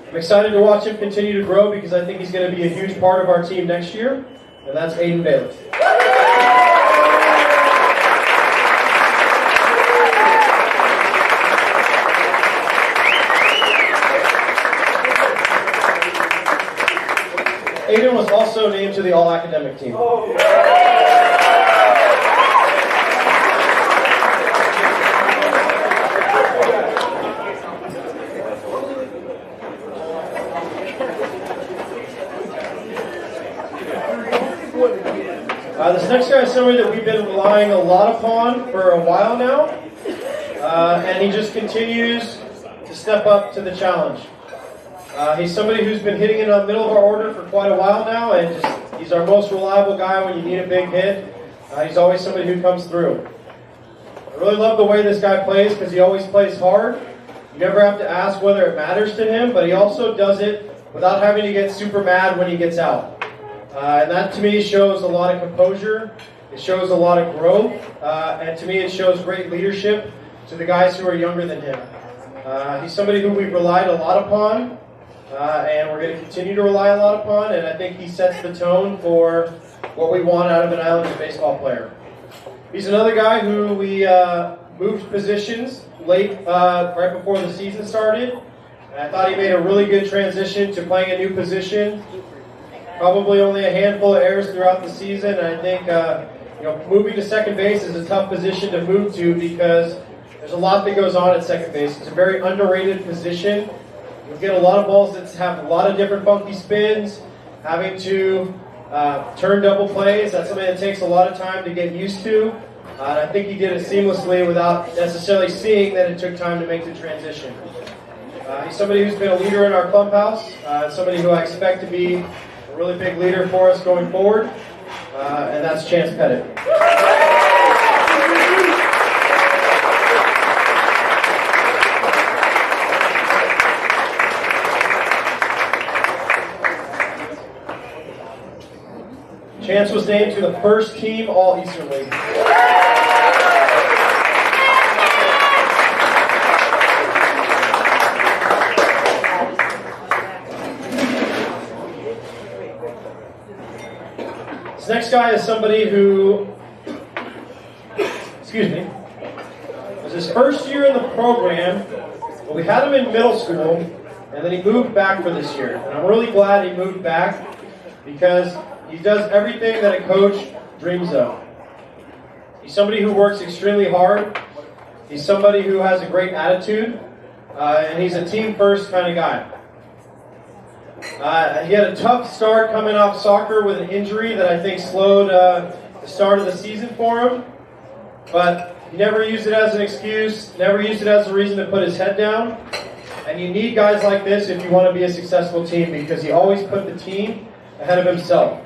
I'm excited to watch him continue to grow because I think he's going to be a huge part of our team next year, and that's Aiden Bailey. Aiden was also named to the all-academic team. This next guy is somebody that we've been relying a lot upon for a while now, and he just continues to step up to the challenge. He's somebody who's been hitting in the middle of our order for quite a while now, and he's our most reliable guy when you need a big hit. He's always somebody who comes through. I really love the way this guy plays because he always plays hard. You never have to ask whether it matters to him, but he also does it without having to get super mad when he gets out. And that to me shows a lot of composure, it shows a lot of growth, and to me it shows great leadership to the guys who are younger than him. He's somebody who we've relied a lot upon, and we're going to continue to rely a lot upon, and I think he sets the tone for what we want out of an Islanders baseball player. He's another guy who we moved positions late, right before the season started, and I thought he made a really good transition to playing a new position. Probably only a handful of errors throughout the season, and I think moving to second base is a tough position to move to because there's a lot that goes on at second base. It's a very underrated position. You get a lot of balls that have a lot of different funky spins, having to turn double plays. That's something that takes a lot of time to get used to, and I think he did it seamlessly without necessarily seeing that it took time to make the transition. He's somebody who's been a leader in our clubhouse, somebody who I expect to be a really big leader for us going forward, and that's Chance Pettit. Chance was named to the first team All-Eastern League. This next guy is somebody who, was his first year in the program, but we had him in middle school, and then he moved back for this year. And I'm really glad he moved back because he does everything that a coach dreams of. He's somebody who works extremely hard. He's somebody who has a great attitude, and he's a team-first kind of guy. He had a tough start coming off soccer with an injury that I think slowed the start of the season for him. But he never used it as an excuse, never used it as a reason to put his head down. And you need guys like this if you want to be a successful team because he always put the team ahead of himself.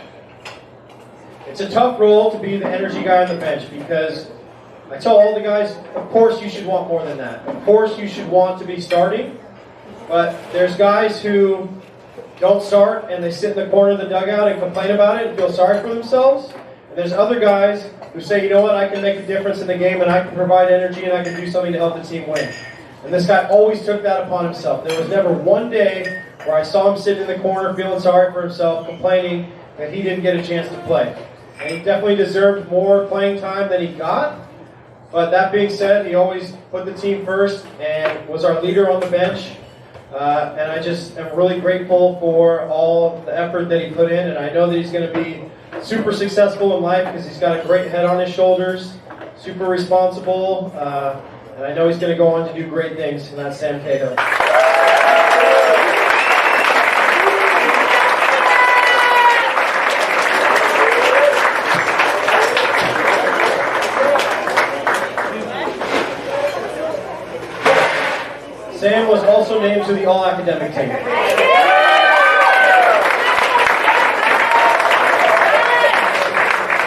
It's a tough role to be the energy guy on the bench because I tell all the guys, of course you should want more than that. Of course you should want to be starting. But there's guys who don't start and they sit in the corner of the dugout and complain about it and feel sorry for themselves. And there's other guys who say, you know what, I can make a difference in the game and I can provide energy and I can do something to help the team win. And this guy always took that upon himself. There was never one day where I saw him sitting in the corner feeling sorry for himself, complaining that he didn't get a chance to play. And he definitely deserved more playing time than he got. But that being said, he always put the team first and was our leader on the bench. And I just am really grateful for all the effort that he put in. And I know that he's going to be super successful in life because he's got a great head on his shoulders, super responsible. And I know he's going to go on to do great things. And that's Sam Cahill. Sam was also named to the all-academic team. I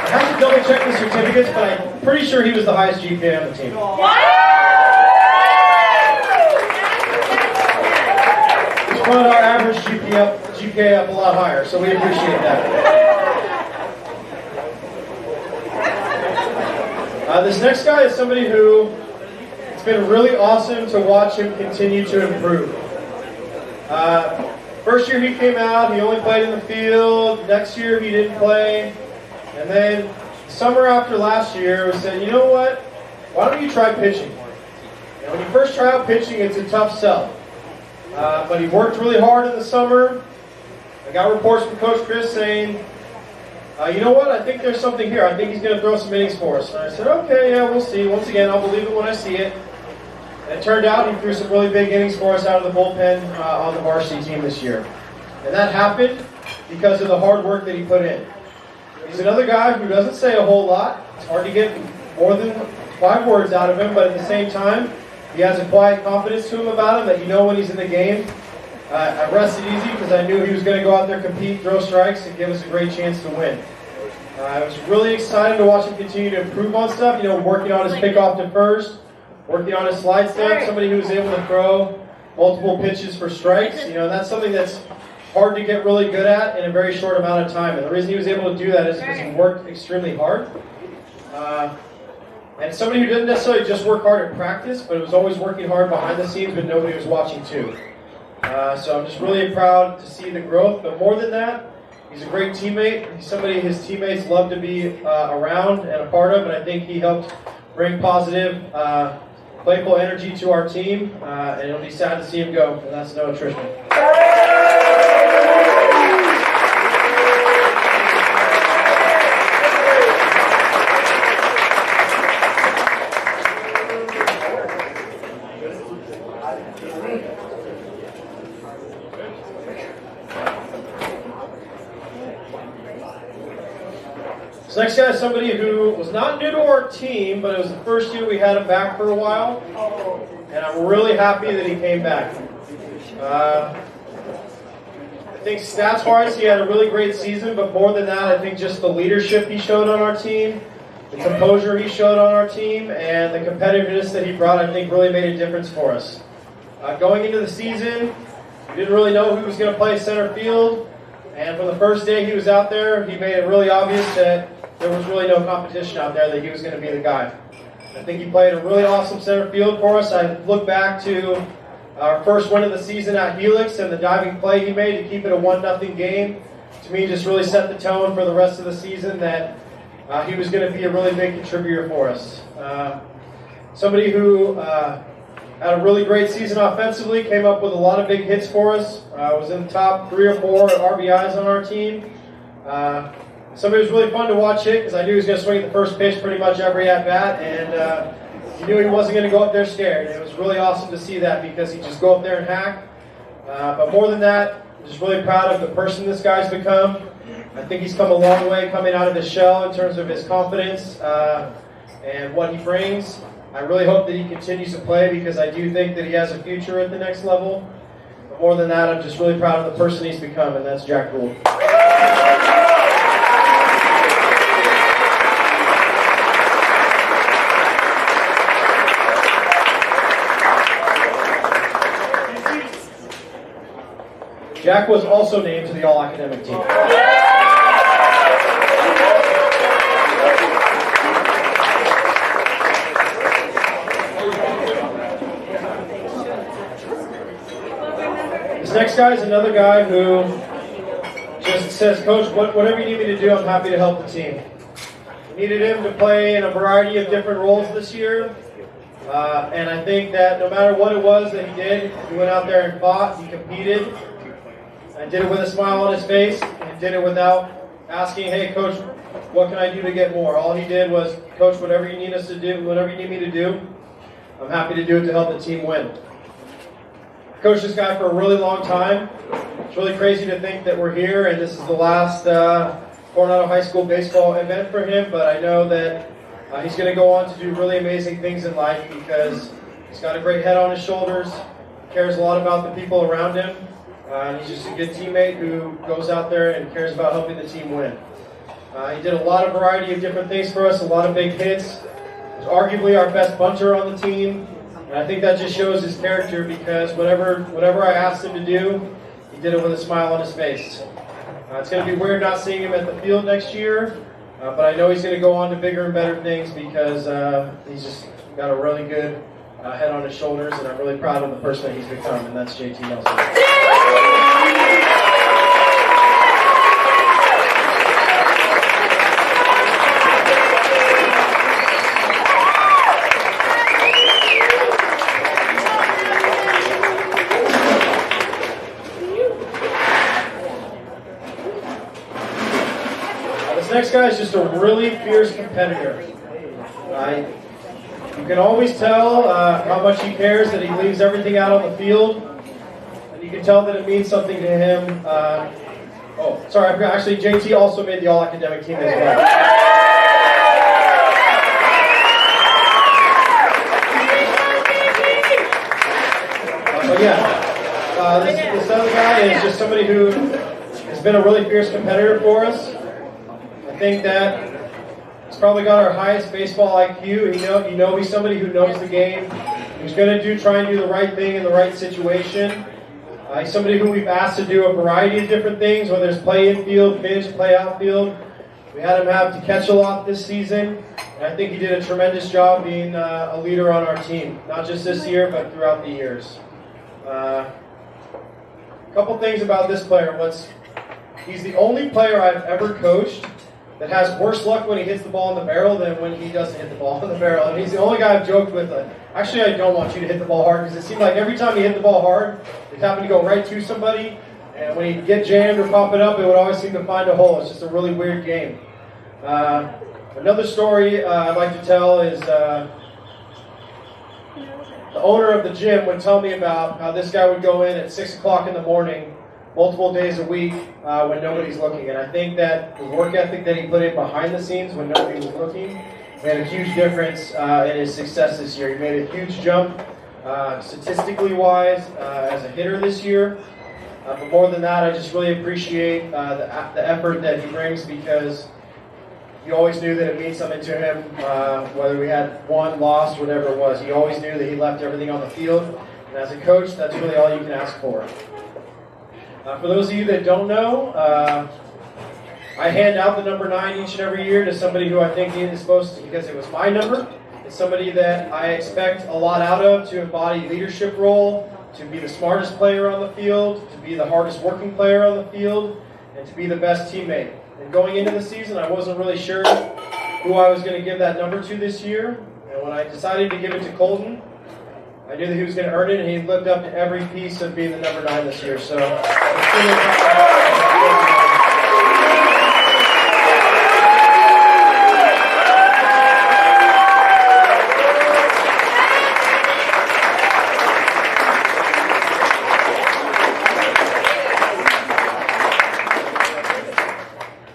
have to double check the certificates, but I'm pretty sure he was the highest GPA on the team. He's one of our average GPA up a lot higher, so we appreciate that. This next guy is somebody who it's been really awesome to watch him continue to improve. First year he came out, he only played in the field. Next year he didn't play. And then summer after last year, we said, you know what? Why don't you try pitching? And when you first try out pitching, it's a tough sell. But he worked really hard in the summer. I got reports from Coach Chris saying, you know what? I think there's something here. I think he's going to throw some innings for us. And I said, okay, yeah, we'll see. Once again, I'll believe it when I see it. And it turned out he threw some really big innings for us out of the bullpen on the varsity team this year. And that happened because of the hard work that he put in. He's another guy who doesn't say a whole lot. It's hard to get more than 5 words out of him, but at the same time, he has a quiet confidence to him about him that you know when he's in the game. I rested easy because I knew he was going to go out there, compete, throw strikes, and give us a great chance to win. I was really excited to watch him continue to improve on stuff, you know, working on his pickoff to first, working on his slide step, somebody who was able to throw multiple pitches for strikes. You know, that's something that's hard to get really good at in a very short amount of time. And the reason he was able to do that is because he worked extremely hard. And somebody who didn't necessarily just work hard at practice, but was always working hard behind the scenes when nobody was watching too. So I'm just really proud to see the growth. But more than that, he's a great teammate. He's somebody his teammates love to be around and a part of. And I think he helped bring positive, playful energy to our team. And it'll be sad to see him go. And that's no attrition. This next guy is somebody who was not new to our team, but it was the first year we had him back for a while, and I'm really happy that he came back. I think stats-wise, he had a really great season, but more than that, I think just the leadership he showed on our team, the composure he showed on our team, and the competitiveness that he brought, I think really made a difference for us. Going into the season, we didn't really know who was going to play center field, and from the first day he was out there, he made it really obvious that there was really no competition out there, that he was going to be the guy. I think he played a really awesome center field for us. I look back to our first win of the season at Helix and the diving play he made to keep it a 1-0 game. To me, just really set the tone for the rest of the season that he was going to be a really big contributor for us. Somebody who had a really great season offensively, came up with a lot of big hits for us, was in the top 3 or 4 RBIs on our team. Somebody who was really fun to watch hit because I knew he was going to swing at the first pitch pretty much every at-bat, and you knew he wasn't going to go up there scared. It was really awesome to see that because he just go up there and hack. But more than that, I'm just really proud of the person this guy's become. I think he's come a long way coming out of his shell in terms of his confidence and what he brings. I really hope that he continues to play because I do think that he has a future at the next level. But more than that, I'm just really proud of the person he's become, and that's Jack Gould. Jack was also named to the All-Academic team. This next guy is another guy who just says, Coach, whatever you need me to do, I'm happy to help the team. We needed him to play in a variety of different roles this year. And I think that no matter what it was that he did, he went out there and fought, he competed. I did it with a smile on his face, and did it without asking, hey, Coach, what can I do to get more? All he did was, Coach, whatever you need us to do, whatever you need me to do, I'm happy to do it to help the team win. I coached this guy for a really long time. It's really crazy to think that we're here, and this is the last Coronado High School baseball event for him, but I know that he's going to go on to do really amazing things in life because he's got a great head on his shoulders, cares a lot about the people around him. He's just a good teammate who goes out there and cares about helping the team win. He did a lot of variety of different things for us, a lot of big hits. He was arguably our best bunter on the team. And I think that just shows his character because whatever I asked him to do, he did it with a smile on his face. It's going to be weird not seeing him at the field next year, but I know he's going to go on to bigger and better things because he's just got a really good head on his shoulders, and I'm really proud of the person that he's become, and that's JT Nelson. This next guy is just a really fierce competitor. You can always tell how much he cares, that he leaves everything out on the field. And you can tell that it means something to him. Oh, sorry, I forgot. Actually, JT also made the all-academic team as well. But yeah, this other guy is just somebody who has been a really fierce competitor for us. I think that he's probably got our highest baseball IQ. He's somebody who knows the game. He's going to try and do the right thing in the right situation. He's somebody who we've asked to do a variety of different things, whether it's play infield, pitch, play outfield. We had him have to catch a lot this season, and I think he did a tremendous job being a leader on our team, not just this year, but throughout the years. A couple things about this player. He's the only player I've ever coached that has worse luck when he hits the ball in the barrel than when he doesn't hit the ball in the barrel. And he's the only guy I've joked with, actually I don't want you to hit the ball hard, because it seemed like every time he hit the ball hard, it happened to go right to somebody, and when he'd get jammed or pop it up, it would always seem to find a hole. It's just a really weird game. Another story I'd like to tell is the owner of the gym would tell me about how this guy would go in at 6 o'clock in the morning multiple days a week when nobody's looking. And I think that the work ethic that he put in behind the scenes when nobody was looking made a huge difference in his success this year. He made a huge jump statistically wise as a hitter this year. But more than that, I just really appreciate the effort that he brings, because you always knew that it means something to him, whether we had won, lost, whatever it was. He always knew that he left everything on the field. And as a coach, that's really all you can ask for. For those of you that don't know, I hand out the number 9 each and every year to somebody who I think is supposed to, because it was my number. It's somebody that I expect a lot out of, to embody leadership role, to be the smartest player on the field, to be the hardest working player on the field, and to be the best teammate. And going into the season, I wasn't really sure who I was going to give that number to this year. And when I decided to give it to Colton, I knew that he was going to earn it, and he lived up to every piece of being the number 9 this year. So,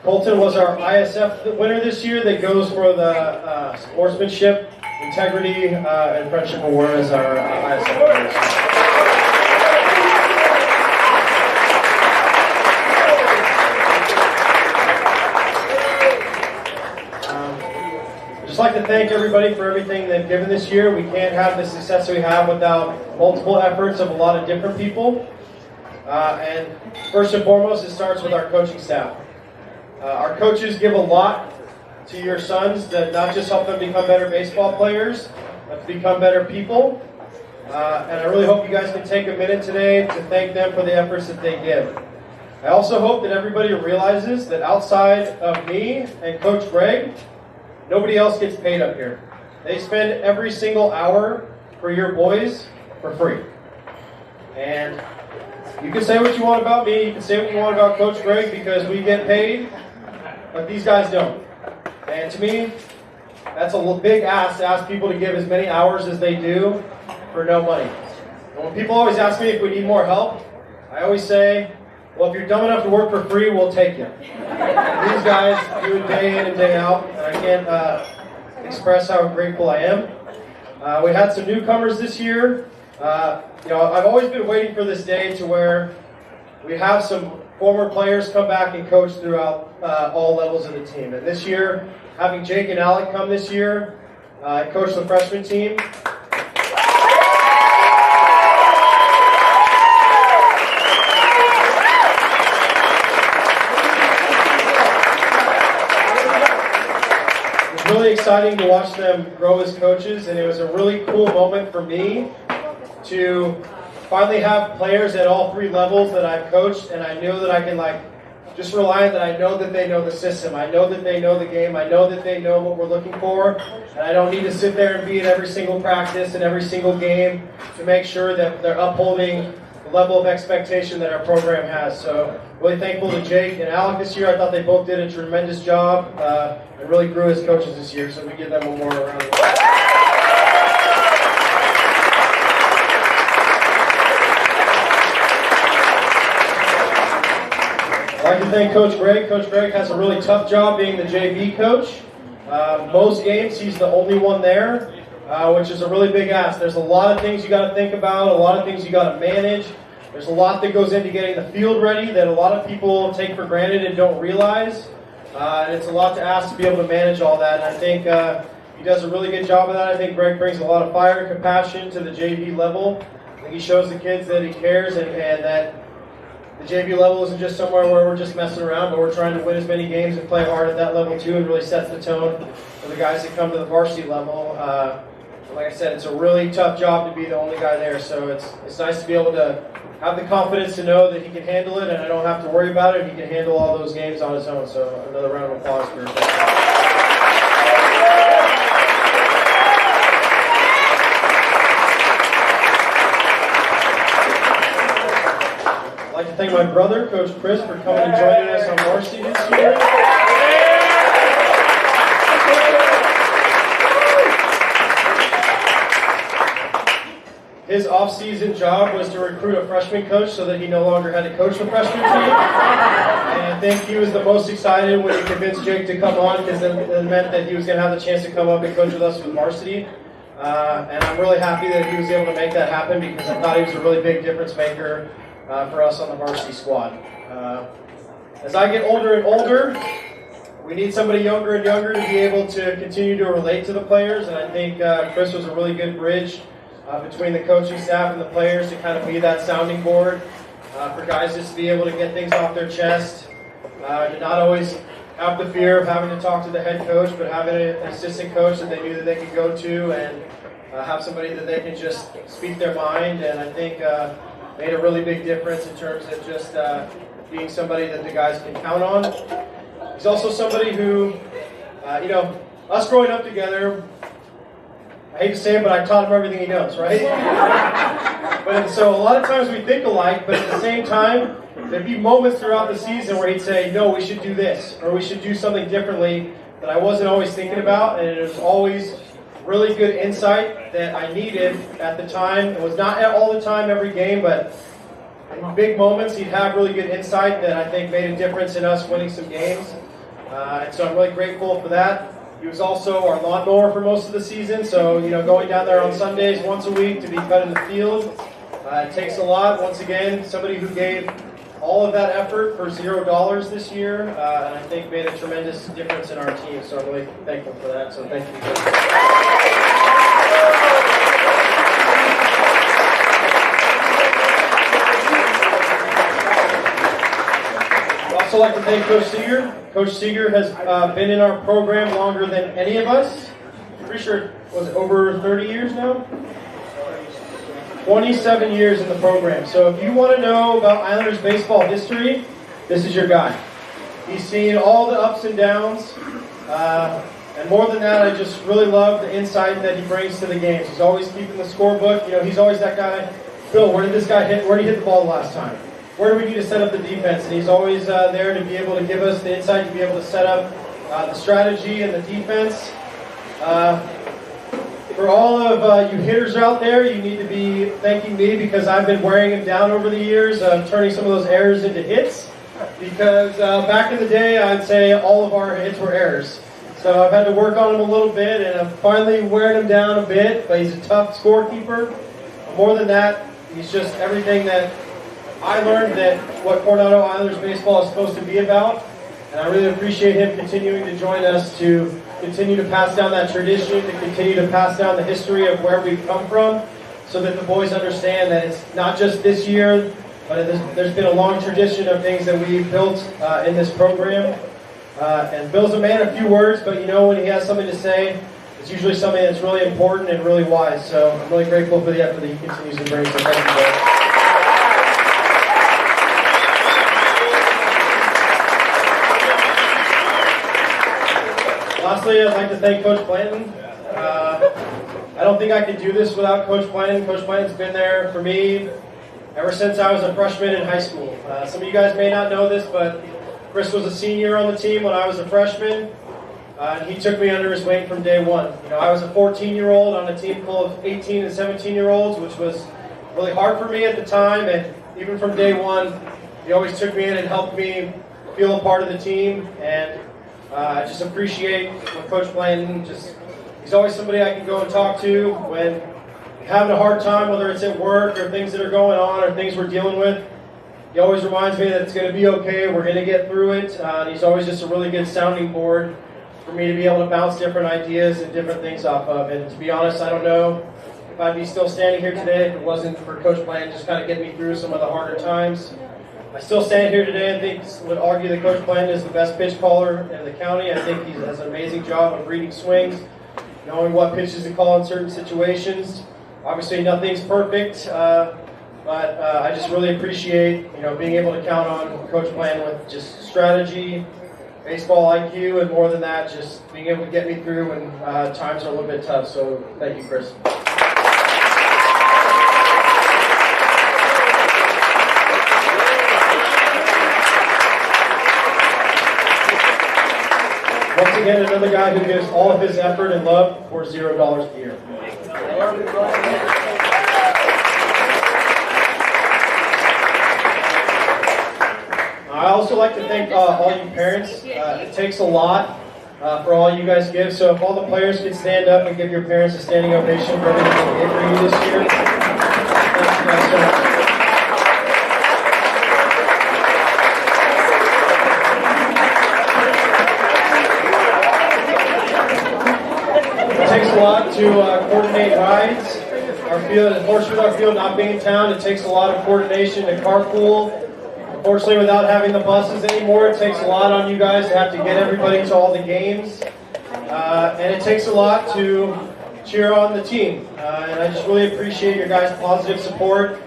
Colton was our ISF winner this year that goes for the sportsmanship, integrity, and friendship award as our ISF winners. I'd just like to thank everybody for everything they've given this year. We can't have the success that we have without multiple efforts of a lot of different people. And first and foremost, it starts with our coaching staff. Our coaches give a lot to your sons that not just help them become better baseball players, but to become better people. And I really hope you guys can take a minute today to thank them for the efforts that they give. I also hope that everybody realizes that outside of me and Coach Greg, nobody else gets paid up here. They spend every single hour for your boys for free. And you can say what you want about me, you can say what you want about Coach Greg, because we get paid, but these guys don't. And to me, that's a big ask to ask people to give as many hours as they do for no money. And when people always ask me if we need more help, I always say, well, if you're dumb enough to work for free, we'll take you. These guys do it day in and day out, and I can't express how grateful I am. We had some newcomers this year. I've always been waiting for this day to where we have some former players come back and coach throughout all levels of the team. And this year, having Jake and Alec come this year, coach the freshman team. really exciting to watch them grow as coaches, and it was a really cool moment for me to finally have players at all 3 levels that I've coached, and I know that I can just rely on that. I know that they know the system. I know that they know the game. I know that they know what we're looking for. And I don't need to sit there and be at every single practice and every single game to make sure that they're upholding the level of expectation that our program has. So really thankful to Jake and Alec this year. I thought they both did a tremendous job and really grew as coaches this year. So we give them one more round of applause. I'd like to thank Coach Greg. Coach Greg has a really tough job being the JV coach. Most games, he's the only one there, which is a really big ask. There's a lot of things you got to think about, a lot of things you got to manage. There's a lot that goes into getting the field ready that a lot of people take for granted and don't realize. And it's a lot to ask to be able to manage all that. And I think he does a really good job of that. I think Greg brings a lot of fire and compassion to the JV level. I think he shows the kids that he cares and that the JV level isn't just somewhere where we're just messing around, but we're trying to win as many games and play hard at that level too, and really sets the tone for the guys that come to the varsity level. Like I said, it's a really tough job to be the only guy there, so it's nice to be able to have the confidence to know that he can handle it, and I don't have to worry about it. He can handle all those games on his own. So another round of applause for him. I'd like to thank my brother, Coach Chris, for coming and joining us on varsity this year. His off-season job was to recruit a freshman coach so that he no longer had to coach the freshman team. And I think he was the most excited when he convinced Jake to come on, because it meant that he was going to have the chance to come up and coach with us with varsity. And I'm really happy that he was able to make that happen, because I thought he was a really big difference maker for us on the varsity squad. As I get older and older, we need somebody younger and younger to be able to continue to relate to the players, and I think Chris was a really good bridge between the coaching staff and the players to kind of be that sounding board for guys just to be able to get things off their chest, to not always have the fear of having to talk to the head coach, but having an assistant coach that they knew that they could go to, and have somebody that they can just speak their mind. And I think made a really big difference in terms of just being somebody that the guys can count on. He's also somebody who, us growing up together, I hate to say it, but I taught him everything he knows, right? But so a lot of times we think alike, but at the same time, there'd be moments throughout the season where he'd say, no, we should do this, or we should do something differently that I wasn't always thinking about, and it was always really good insight that I needed at the time. It was not all the time, every game, but in big moments, he'd have really good insight that I think made a difference in us winning some games. And so I'm really grateful for that. He was also our lawnmower for most of the season, so going down there on Sundays once a week to be cut in the field, it takes a lot. Once again, somebody who gave all of that effort for $0 this year, and I think made a tremendous difference in our team. So I'm really thankful for that. So thank you. I'd also like to thank Coach Seeger. Coach Seeger has been in our program longer than any of us. I'm pretty sure, was it over 30 years now? 27 years in the program. So if you want to know about Islanders baseball history, this is your guy. He's seen all the ups and downs. And more than that, I just really love the insight that he brings to the games. He's always keeping the scorebook. He's always that guy, Phil, where did this guy hit? Where did he hit the ball the last time? Where do we need to set up the defense? And he's always there to be able to give us the insight, to be able to set up the strategy and the defense. For all of you hitters out there, you need to be thanking me, because I've been wearing him down over the years, turning some of those errors into hits. Because back in the day, I'd say all of our hits were errors. So I've had to work on him a little bit, and I'm finally wearing him down a bit. But he's a tough scorekeeper. More than that, he's just everything that I learned that what Coronado Islanders baseball is supposed to be about. And I really appreciate him continuing to join us to continue to pass down that tradition, to continue to pass down the history of where we've come from, so that the boys understand that it's not just this year, but there's been a long tradition of things that we've built in this program. And Bill's a man of few words, but you know when he has something to say, it's usually something that's really important and really wise. So I'm really grateful for the effort that he continues to bring. So thank you, Bill. Lastly, I'd like to thank Coach Blanton. I don't think I could do this without Coach Blanton. Coach Blanton's been there for me ever since I was a freshman in high school. Some of you guys may not know this, but Chris was a senior on the team when I was a freshman. And he took me under his wing from day one. You know, I was a 14-year-old on a team full of 18 and 17-year-olds, which was really hard for me at the time. And even from day one, he always took me in and helped me feel a part of the team. And I just appreciate what Coach Blanton he's always somebody I can go and talk to when I'm having a hard time, whether it's at work or things that are going on or things we're dealing with. He always reminds me that it's going to be okay, we're going to get through it. And he's always just a really good sounding board for me to be able to bounce different ideas and different things off of. And to be honest, I don't know if I'd be still standing here today if it wasn't for Coach Blanton just kind of getting me through some of the harder times. I still stand here today and would argue that Coach Blanton is the best pitch caller in the county. I think he does an amazing job of reading swings, knowing what pitches to call in certain situations. Obviously, nothing's perfect, but I just really appreciate being able to count on Coach Blanton with just strategy, baseball IQ, and more than that, just being able to get me through when times are a little bit tough. So thank you, Chris. Once again, another guy who gives all of his effort and love for $0 a year. I also like to thank all you parents. It takes a lot for all you guys give. So if all the players could stand up and give your parents a standing ovation for everything they did for you this year. Thank you guys so much. It takes a lot to coordinate rides. Our field, unfortunately, with our field not being in town, it takes a lot of coordination to carpool. Unfortunately, without having the buses anymore, it takes a lot on you guys to have to get everybody to all the games. And it takes a lot to cheer on the team. And I just really appreciate your guys' positive support,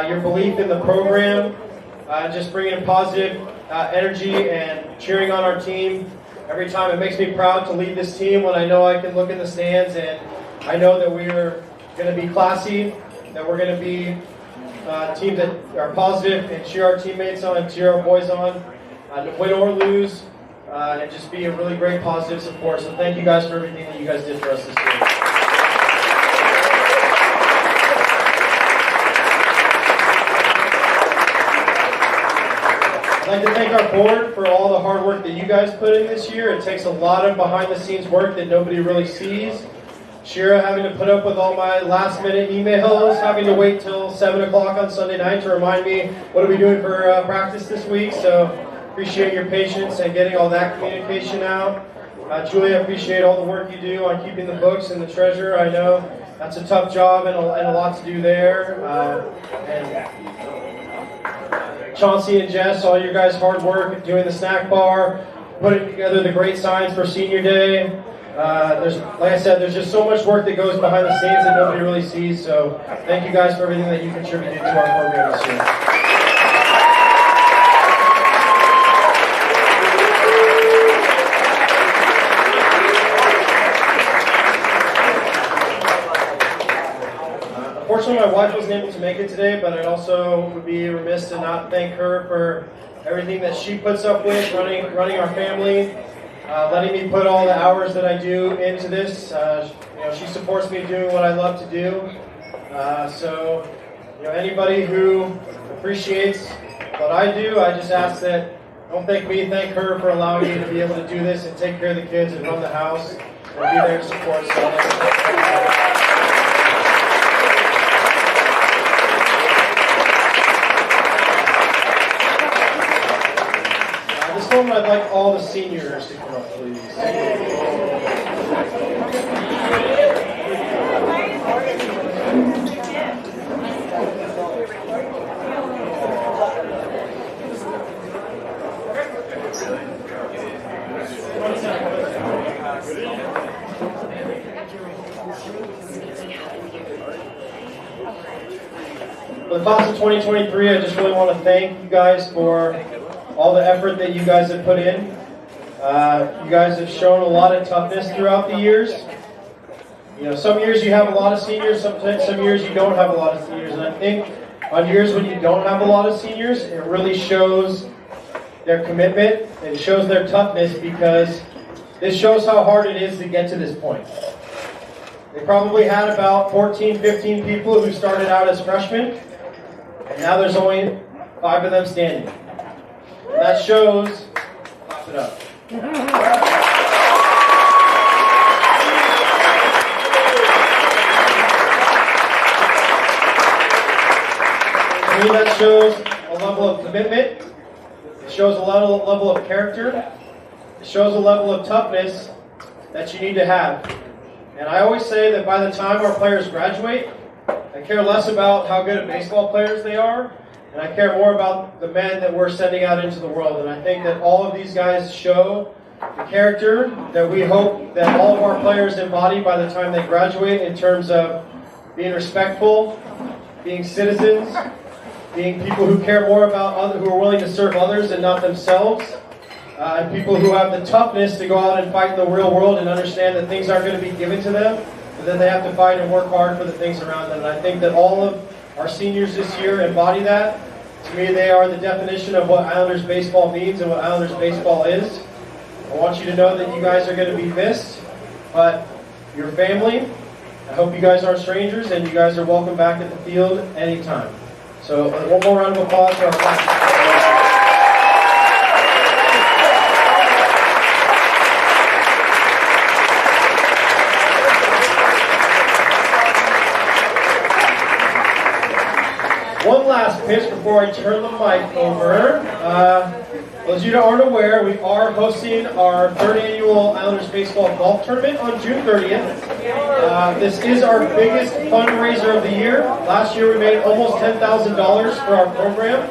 your belief in the program, just bringing positive energy and cheering on our team. Every time it makes me proud to lead this team when I know I can look in the stands and I know that we're going to be classy, that we're going to be teams that are positive and cheer our teammates on, cheer our boys on, win or lose, and just be a really great positive support. So thank you guys for everything that you guys did for us this year. I'd like to thank our board for all the hard work that you guys put in this year. It takes a lot of behind-the-scenes work that nobody really sees. Shira having to put up with all my last-minute emails, having to wait till 7 o'clock on Sunday night to remind me what are we doing for practice this week. So appreciate your patience and getting all that communication out. Julia, appreciate all the work you do on keeping the books and the treasure. I know that's a tough job and a lot to do there. And Chauncey and Jess, all your guys' hard work doing the snack bar, putting together the great signs for Senior Day. Like I said, there's just so much work that goes behind the scenes that nobody really sees. So thank you guys for everything that you contributed to our program this year. Unfortunately, my wife wasn't able to make it today, but I also would be remiss to not thank her for everything that she puts up with, running our family, letting me put all the hours that I do into this. She supports me doing what I love to do. So anybody who appreciates what I do, I just ask that don't thank me, thank her for allowing me to be able to do this and take care of the kids and run the house and be there to support. So this moment, I'd like all the seniors to come up, please. For the class of 2023, I just really want to thank you guys for all the effort that you guys have put in. You guys have shown a lot of toughness throughout the years. You know, some years you have a lot of seniors, some years you don't have a lot of seniors. And I think on years when you don't have a lot of seniors, it really shows their commitment and it shows their toughness, because this shows how hard it is to get to this point. They probably had about 14, 15 people who started out as freshmen, and now there's only 5 of them standing. And that shows, clap it up. To me, that shows a level of commitment. It shows a level of character. It shows a level of toughness that you need to have. And I always say that by the time our players graduate, I care less about how good of baseball players they are, and I care more about the men that we're sending out into the world. And I think that all of these guys show the character that we hope that all of our players embody by the time they graduate, in terms of being respectful, being citizens, being people who care more about others, who are willing to serve others and not themselves, and people who have the toughness to go out and fight in the real world and understand that things aren't going to be given to them, but then they have to fight and work hard for the things around them. And I think that all of our seniors this year embody that. To me, they are the definition of what Islanders baseball means and what Islanders baseball is. I want you to know that you guys are going to be missed, but your family, I hope you guys aren't strangers, and you guys are welcome back at the field anytime. So one more round of applause for our class. One last pitch before I turn the mic over. Those of you that aren't aware, we are hosting our 3rd annual Islanders Baseball Golf Tournament on June 30th. This is our biggest fundraiser of the year. Last year we made almost $10,000 for our program.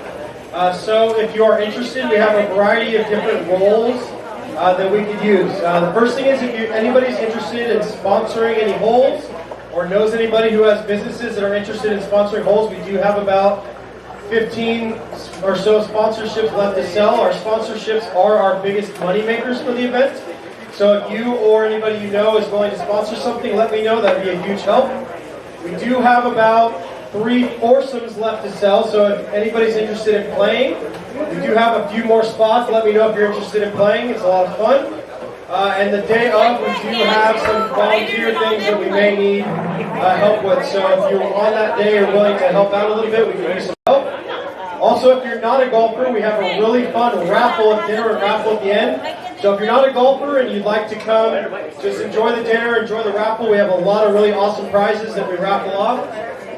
So if you are interested, we have a variety of different roles that we could use. The first thing is, if anybody's interested in sponsoring any holes, or knows anybody who has businesses that are interested in sponsoring holes, we do have about 15 or so sponsorships left to sell. Our sponsorships are our biggest money makers for the event. So if you or anybody you know is willing to sponsor something, let me know. That would be a huge help. We do have about 3 foursomes left to sell. So if anybody's interested in playing, we do have a few more spots. Let me know if you're interested in playing. It's a lot of fun. And the day of, we do have some volunteer things that we may need help with. So if you're on that day or willing to help out a little bit, we can use some help. Also, if you're not a golfer, we have a really fun raffle at dinner and raffle at the end. So if you're not a golfer and you'd like to come, just enjoy the dinner, enjoy the raffle. We have a lot of really awesome prizes that we raffle off.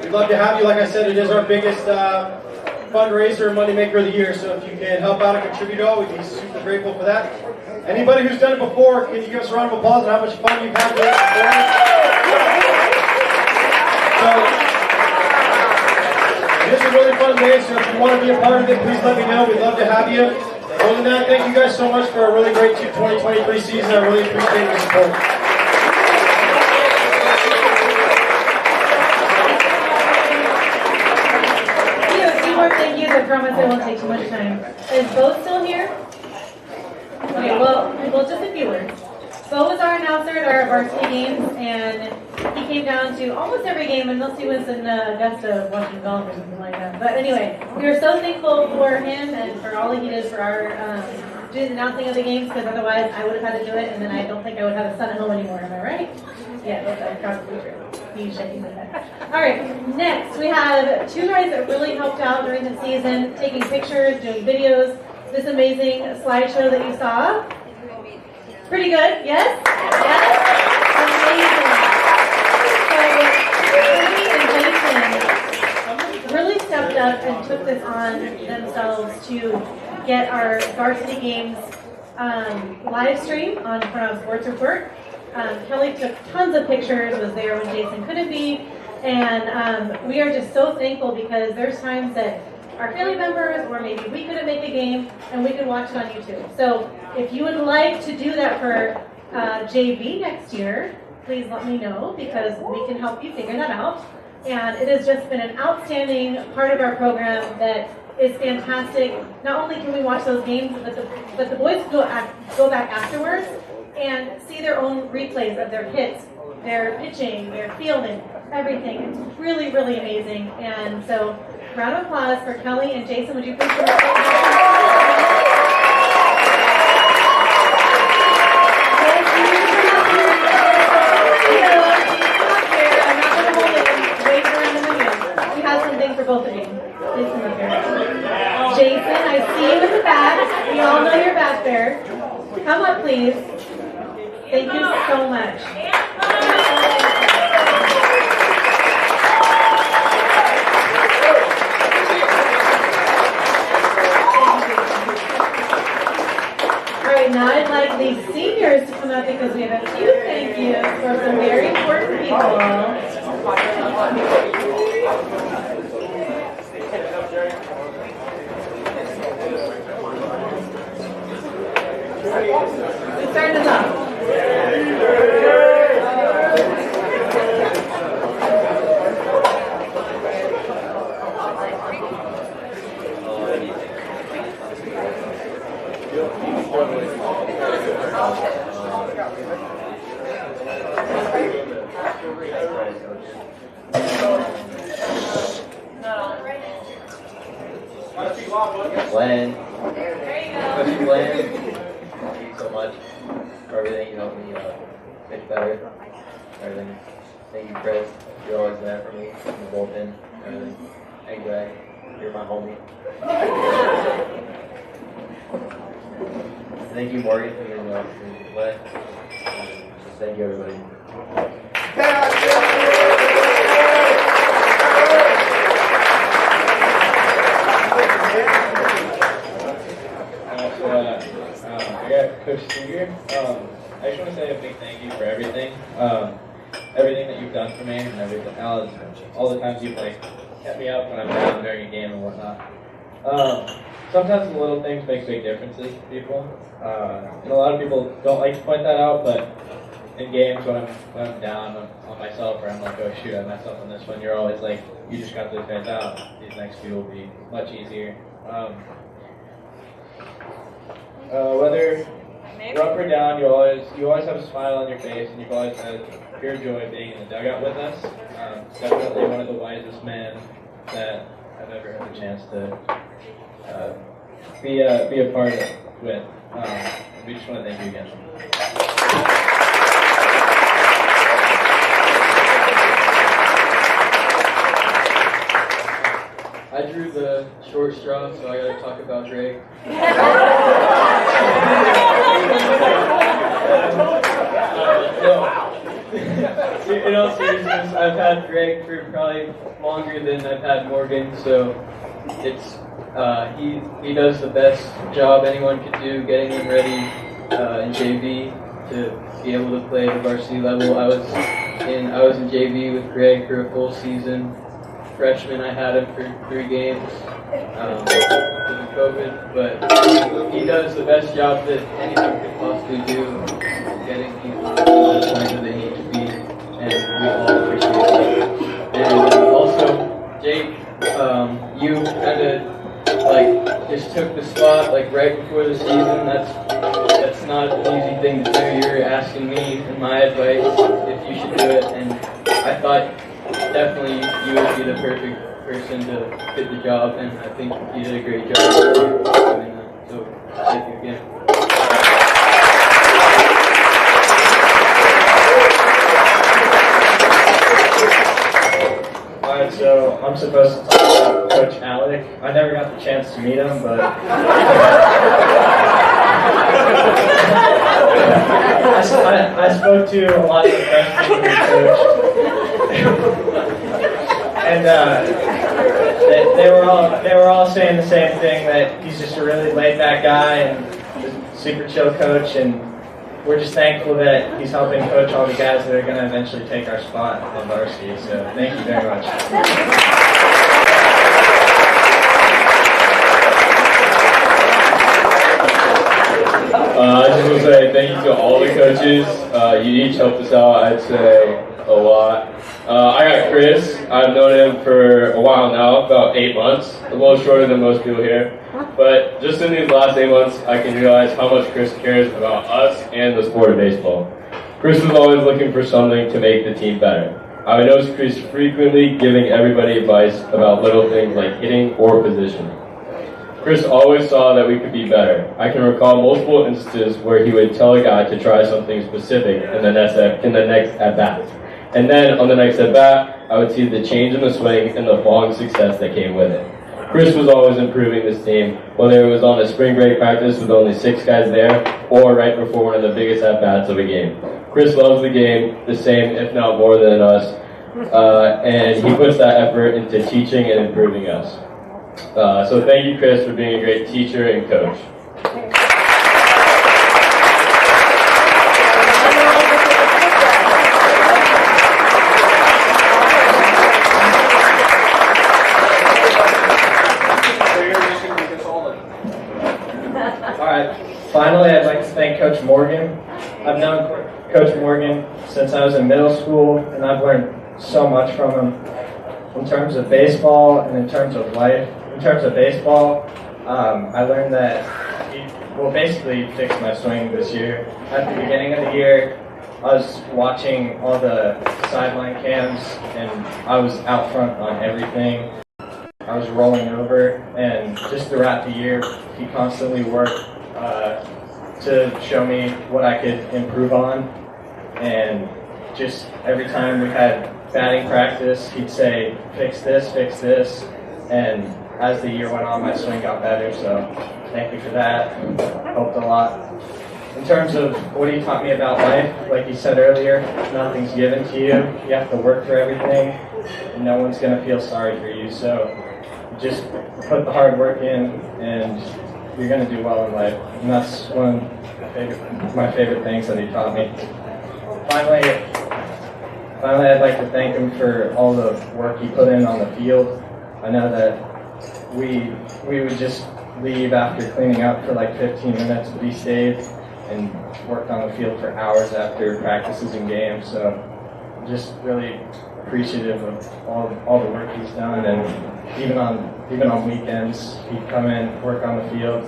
We'd love to have you. Like I said, it is our biggest fundraiser and moneymaker of the year. So if you can help out and contribute all, we'd be super grateful for that. Anybody who's done it before, can you give us a round of applause on how much fun you've had doing it before? So, it is a really fun day, so if you want to be a part of it, please let me know. We'd love to have you. Other than that, thank you guys so much for a really great 2023 season. I really appreciate your support.
A few more thank yous. I promise I won't take too much time. Is Bo still here? Okay, well, just a few words. Bo was our announcer at our varsity games, and he came down to almost every game, unless he was in Augusta watching golf or something like that. But anyway, we are so thankful for him and for all he did for our doing the announcing of the games, because otherwise I would have had to do it, and then I don't think I would have a son at home anymore. Am I right? Yeah, that's probably true. He's shaking his head. All right, next we have 2 guys that really helped out during the season, taking pictures, doing videos. This amazing slideshow that you saw. Pretty good, yes? Yes? Amazing. So, Amy and Jason really stepped up and took this on themselves to get our varsity games live stream on Coronado Sports Report. Kelly took tons of pictures, was there when Jason couldn't be, and we are just so thankful, because there's times that our family members, or maybe we couldn't make a game, and we could watch it on YouTube. So if you would like to do that for JV next year, please let me know, because we can help you figure that out. And it has just been an outstanding part of our program that is fantastic. Not only can we watch those games, but the boys go back afterwards and see their own replays of their hits, their pitching, their fielding, everything. It's really, really amazing. And so, round of applause for Kelly and Jason. Would you please come up? For both of you. Please come up here. Jason, I see you in the back. We all know you're back there. Come up, please. Thank you so much. All right, now I'd like the seniors to come up because we have a few thank yous for some very important people. Let's start us off.
Glenn, Coach Glenn, thank you so much for everything. You helped me pitch better. Everything. Thank you, Chris. You're always there for me in the bullpen. Everything. Thank you, Greg. You're my homie. Thank you, Morgan, for your Glenn. Thank you, everybody.
I got Coach Seeger. I just want to say a big thank you for everything. Everything that you've done for me and everything. All the times you've kept me up when I'm down during a game and whatnot. Sometimes the little things make big differences to people. And a lot of people don't like to point that out, but in games when I'm down on myself or I'm like, oh shoot, I messed up on this one, you're always like, you just got those guys out. These next few will be much easier. Whether you're up or down, you always have a smile on your face, and you've always had pure joy being in the dugout with us. Definitely one of the wisest men that I've ever had the chance to be a part of with. We just want to thank you again.
I drew the short straw, so I gotta talk about Drake. In all seriousness, I've had Drake for probably longer than I've had Morgan, so it's he does the best job anyone could do, getting them ready in JV to be able to play at the varsity level. I was in JV with Greg for a full season. Freshman, I had him for 3 games because of COVID, but he does the best job that anyone could possibly do, getting people to the point where they need to be, and we all appreciate that. And also, Jake, you kind of just took the spot right before the season. That's not an easy thing to do. You're asking me and my advice if you should do it, and I thought definitely you would be the perfect person to fit the job, and I think you did a great job doing that. So thank you again.
Alright, so I'm supposed to talk about Coach Alec. I never got the chance to meet him, but I spoke to a lot of the freshmen who coached. And they were all saying the same thing, that he's just a really laid-back guy and a super chill coach, and we're just thankful that he's helping coach all the guys that are going to eventually take our spot on varsity. So thank you very much.
I just want to say thank you to all the coaches. You each helped us out, I'd say, a lot.
I got Chris. I've known him for a while now, about 8 months, a little shorter than most people here. But just in these last 8 months, I can realize how much Chris cares about us and the sport of baseball. Chris was always looking for something to make the team better. I noticed Chris frequently giving everybody advice about little things like hitting or positioning. Chris always saw that we could be better. I can recall multiple instances where he would tell a guy to try something specific in the next at-bat. And then on the next at-bat, I would see the change in the swing and the falling success that came with it. Chris was always improving this team, whether it was on a spring break practice with only 6 guys there, or right before one of the biggest at-bats of a game. Chris loves the game the same, if not more than us, and he puts that effort into teaching and improving us. So thank you, Chris, for being a great teacher and coach.
Finally, I'd like to thank Coach Morgan. I've known Coach Morgan since I was in middle school, and I've learned so much from him in terms of baseball and in terms of life. In terms of baseball, I learned that he will basically fix my swing this year. At the beginning of the year, I was watching all the sideline cams, and I was out front on everything. I was rolling over, and just throughout the year, he constantly worked to show me what I could improve on. And just every time we had batting practice, he'd say, fix this. And as the year went on, my swing got better, so thank you for that. Helped a lot. In terms of what he taught me about life, like he said earlier, nothing's given to you. You have to work for everything, and no one's going to feel sorry for you. So just put the hard work in, and you're going to do well in life. And that's one of my favorite things that he taught me. Finally, I'd like to thank him for all the work he put in on the field. I know that we would just leave after cleaning up for like 15 minutes, but he stayed and worked on the field for hours after practices and games. So just really appreciative of all the work he's done, and even on weekends he'd come in, work on the field.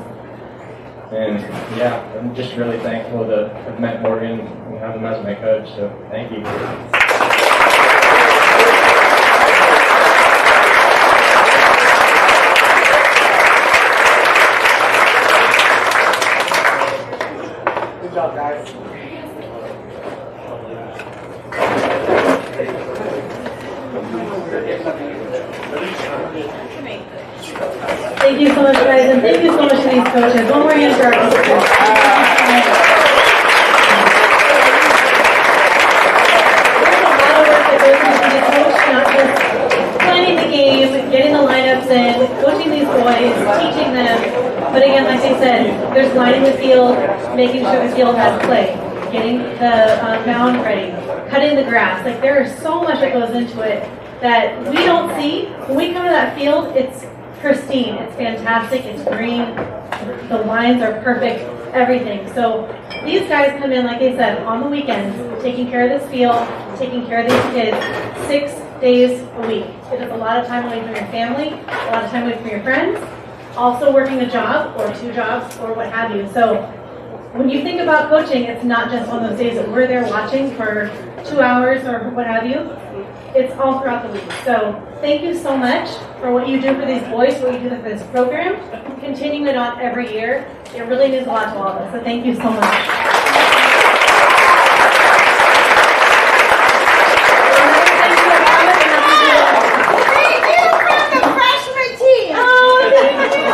And yeah, I'm just really thankful to have met Morgan and have him as my coach, so thank you.
Good job, guys.
Thank you so much, guys, and thank you so much to these coaches. One more hand for our coaches. There's a lot of work that goes into being a coach, not just planning the game, getting the lineups in, coaching these boys, teaching them. But again, like I said, there's lining the field, making sure the field has play, getting the mound ready, cutting the grass. Like, there is so much that goes into it that we don't see. When we come to that field, it's pristine, it's fantastic, it's green, the lines are perfect, everything. So these guys come in, like I said, on the weekends, taking care of this field, taking care of these kids 6 days a week. It is a lot of time away from your family, a lot of time away from your friends, also working a job or 2 jobs or what have you. So when you think about coaching, it's not just on those days that we're there watching for 2 hours or what have you. It's all throughout the week. So thank you so much for what you do for these boys, what you do for this program. Continuing it on every year. It really means a lot to all of us. So thank you so much.
Thank you from the freshman team.
Oh, thank you.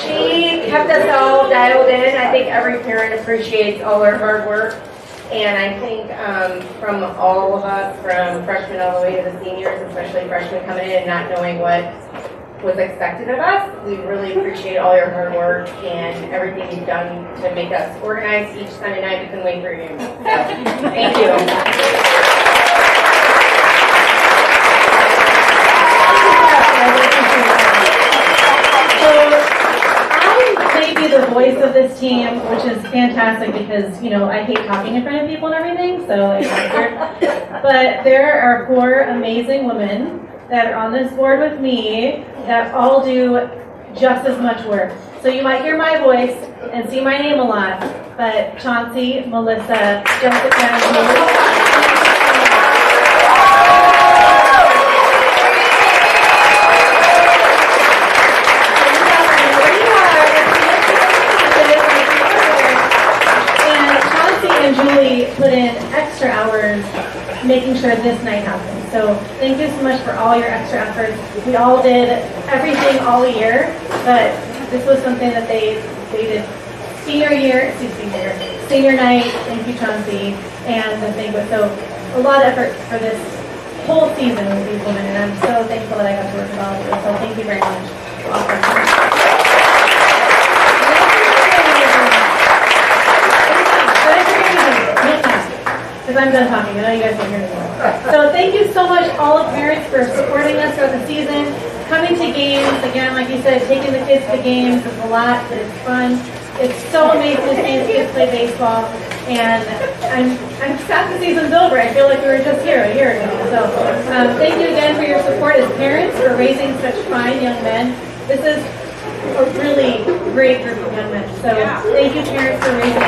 She kept us all dialed in. I think every parent appreciates all her hard work. And I think from all of us, from freshmen all the way to the seniors, especially freshmen coming in and not knowing what was expected of us, we really appreciate all your hard work and everything you've done to make us organized each Sunday night. We couldn't wait for you. So, thank you.
So I may be the voice of this team, which is fantastic because, you know, I hate talking in front of people and everything, so it's weird. But there are 4 amazing women that are on this board with me that all do just as much work. So you might hear my voice and see my name a lot, but Chauncey, Melissa, Jessica, and Julie. And Julie put in extra hours making sure this night happened. So thank you so much for all your extra efforts. We all did everything all year, but this was something that they did senior night, thank you Chauncey, and the banquet. So a lot of effort for this whole season with these women, and I'm so thankful that I got to work with all of you. So thank you very much. Because I'm done talking. I know you guys don't hear anymore. So thank you so much, all the parents, for supporting us throughout the season, coming to games. Again, like you said, taking the kids to games is a lot, but it's fun. It's so amazing to see the kids play baseball. And I'm sad the season's over. I feel like we were just here a year ago. So thank you again for your support as parents, for raising such fine young men. This is a really great group of young men. So thank you, parents, for raising